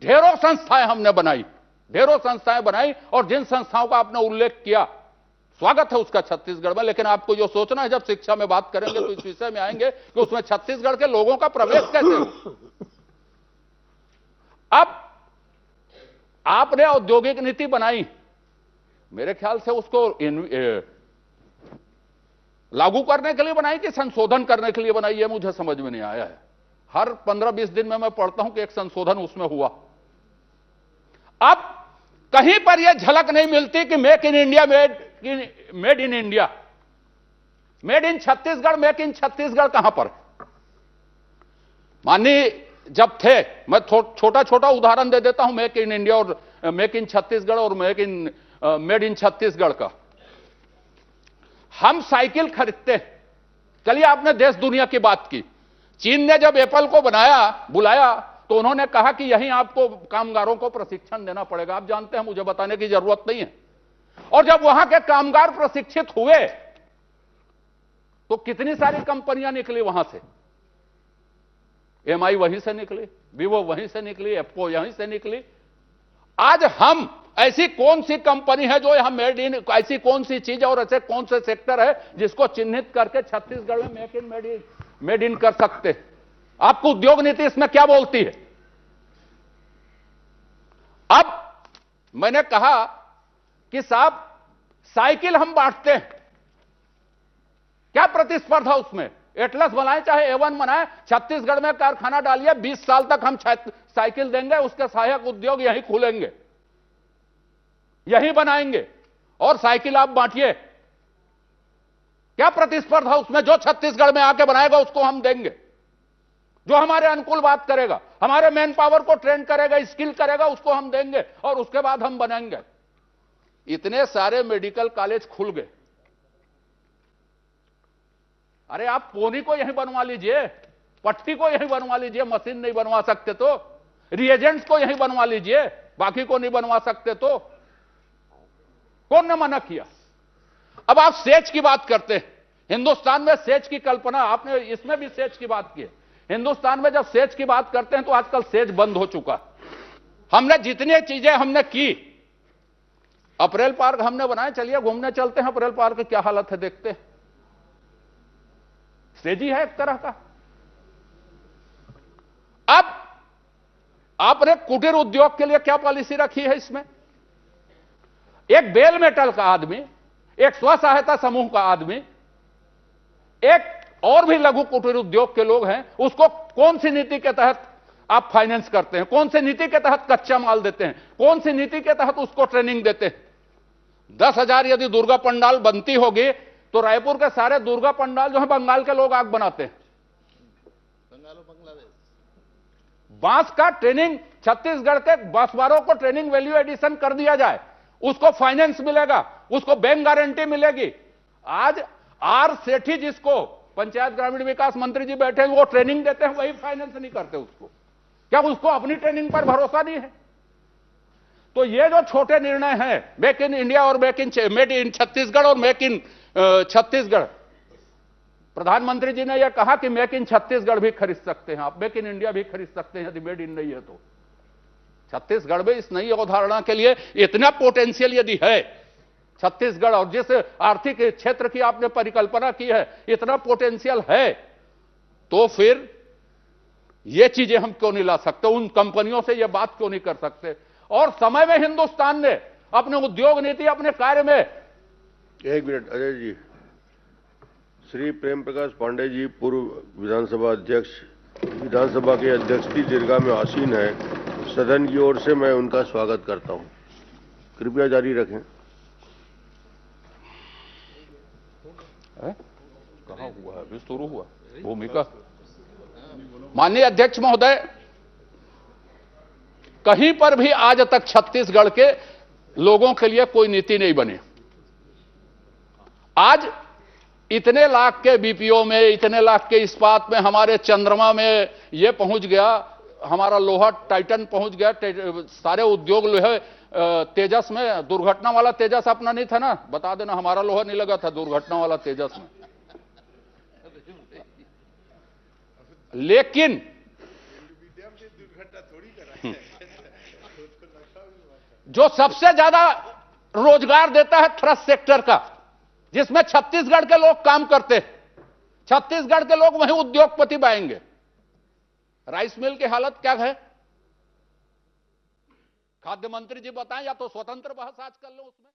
ढेरों संस्थाएं हमने बनाई, ढेरों संस्थाएं बनाई, और जिन संस्थाओं का आपने उल्लेख किया स्वागत है उसका छत्तीसगढ़ में। लेकिन आपको जो सोचना है, जब शिक्षा में बात करेंगे तो इस विषय में आएंगे कि उसमें छत्तीसगढ़ के लोगों का प्रवेश कैसे हो। अब आपने औद्योगिक नीति बनाई, मेरे ख्याल से उसको लागू करने के लिए बनाई कि संशोधन करने के लिए बनाई, है मुझे समझ में नहीं आया है। हर 15-20 दिन में मैं पढ़ता हूं कि एक संशोधन उसमें हुआ। अब कहीं पर यह झलक नहीं मिलती कि make in India, made in India, made in Chhattisgarh, make in Chhattisgarh कहां पर? माननीय जब थे, मैं छोटा छोटा उदाहरण दे देता हूं मेक इन इंडिया और मेक इन छत्तीसगढ़ और मेड इन छत्तीसगढ़ का। हम साइकिल खरीदते, चलिए आपने देश दुनिया की बात की, चीन ने जब एप्पल को बुलाया तो उन्होंने कहा कि यहीं आपको कामगारों को प्रशिक्षण देना पड़ेगा। आप जानते हैं, मुझे बताने की जरूरत नहीं है। और जब वहां के कामगार प्रशिक्षित हुए तो कितनी सारी कंपनियां निकली वहां से, एमआई वहीं से निकली, वीवो वहीं से निकली, एप्पो यहीं से निकली। आज हम ऐसी कौन सी कंपनी है जो यहां मेड इन, ऐसी कौन सी चीज और ऐसे कौन से सेक्टर है जिसको चिन्हित करके छत्तीसगढ़ में मेक इन मेड इन कर सकते? आपको उद्योग नीति इसमें क्या बोलती है? अब मैंने कहा कि साहब साइकिल हम बांटते हैं, क्या प्रतिस्पर्धा उसमें? एटलस बनाए चाहे A1 बनाए, छत्तीसगढ़ में कारखाना डालिए, 20 साल तक हम साइकिल देंगे, उसके सहायक उद्योग यहीं खुलेंगे, यहीं बनाएंगे, और साइकिल आप बांटिए। क्या प्रतिस्पर्धा उसमें? जो छत्तीसगढ़ में आके बनाएगा उसको हम देंगे, जो हमारे अनुकूल बात करेगा, हमारे मैन पावर को ट्रेन करेगा, स्किल करेगा, उसको हम देंगे, और उसके बाद हम बनाएंगे। इतने सारे मेडिकल कॉलेज खुल गए। अरे आप पोनी को यहीं बनवा लीजिए, पट्टी को यहीं बनवा लीजिए, मशीन नहीं बनवा सकते तो, रिएजेंट्स को यहीं बनवा लीजिए, बाकी को नहीं बनवा सकते तो कौन ने मना किया? अब आप सेज की बात करते हैं। हिंदुस्तान में सेज की कल्पना, आपने इसमें भी सेज की बात की है। हिंदुस्तान में जब सेज की बात करते हैं तो आजकल सेज बंद हो चुका। हमने जितनी चीजें हमने की, अप्रैल पार्क हमने बनाए, चलिए घूमने चलते हैं अप्रैल पार्क की क्या हालत है देखते हैं। सेज ही है एक तरह का। अब आपने कुटीर उद्योग के लिए क्या पॉलिसी रखी है इसमें? एक बेल मेटल का आदमी, एक स्व सहायता समूह का आदमी, एक और भी लघु कुटीर उद्योग के लोग हैं, उसको कौन सी नीति के तहत आप फाइनेंस करते हैं? कौन सी नीति के तहत कच्चा माल देते हैं? कौन सी नीति के तहत उसको ट्रेनिंग देते हैं? 10,000 यदि दुर्गा पंडाल बनती होगी तो रायपुर के सारे दुर्गा पंडाल जो है बंगाल के लोग आग बनाते हैं। बांस का ट्रेनिंग, छत्तीसगढ़ के बांसवारों को ट्रेनिंग वैल्यू एडिशन कर दिया जाए, उसको फाइनेंस मिलेगा, उसको बैंक गारंटी मिलेगी। आज आर सेठी, जिसको पंचायत ग्रामीण विकास मंत्री जी बैठे हैं, वो ट्रेनिंग देते हैं, वही फाइनेंस नहीं करते उसको। क्या उसको अपनी ट्रेनिंग पर भरोसा नहीं है? तो ये जो छोटे निर्णय हैं, मेक इन इंडिया और मेड इन छत्तीसगढ़ और मेक इन छत्तीसगढ़, प्रधानमंत्री जी ने यह कहा कि मेक इन छत्तीसगढ़ भी खरीद सकते हैं आप, मेक इन इंडिया भी खरीद सकते हैं यदि मेड इन नहीं है तो। छत्तीसगढ़ में इस नई अवधारणा के लिए इतना पोटेंशियल यदि है छत्तीसगढ़, और जिस आर्थिक क्षेत्र की आपने परिकल्पना की है, इतना पोटेंशियल है, तो फिर ये चीजें हम क्यों नहीं ला सकते? उन कंपनियों से ये बात क्यों नहीं कर सकते? और समय में हिंदुस्तान ने अपने उद्योग नीति, अपने कार्य में। एक मिनट अजय जी। श्री प्रेम प्रकाश पांडे जी, पूर्व विधानसभा अध्यक्ष, विधानसभा के अध्यक्ष की दीर्घा में आसीन है। सदन की ओर से मैं उनका स्वागत करता हूं। कृपया जारी रखें। कहां हुआ है? अभी शुरू हुआ भूमिका। माननीय अध्यक्ष महोदय, कहीं पर भी आज तक छत्तीसगढ़ के लोगों के लिए कोई नीति नहीं बनी। आज इतने लाख के बीपीओ में, इतने लाख के इस्पात में, हमारे चंद्रमा में ये पहुंच गया, हमारा लोहा टाइटन पहुंच गया, सारे उद्योग लोहे, तेजस में दुर्घटना वाला तेजस अपना नहीं था ना, बता देना, हमारा लोहा नहीं लगा था दुर्घटना वाला तेजस में। लेकिन जो सबसे ज्यादा रोजगार देता है थ्रस्ट सेक्टर का, जिसमें छत्तीसगढ़ के लोग काम करते हैं, छत्तीसगढ़ के लोग वहीं उद्योगपति बनेंगे। राइस मिल की हालत क्या है? खाद्य मंत्री जी बताएं, या तो स्वतंत्र बहस आज कर लो उसमें।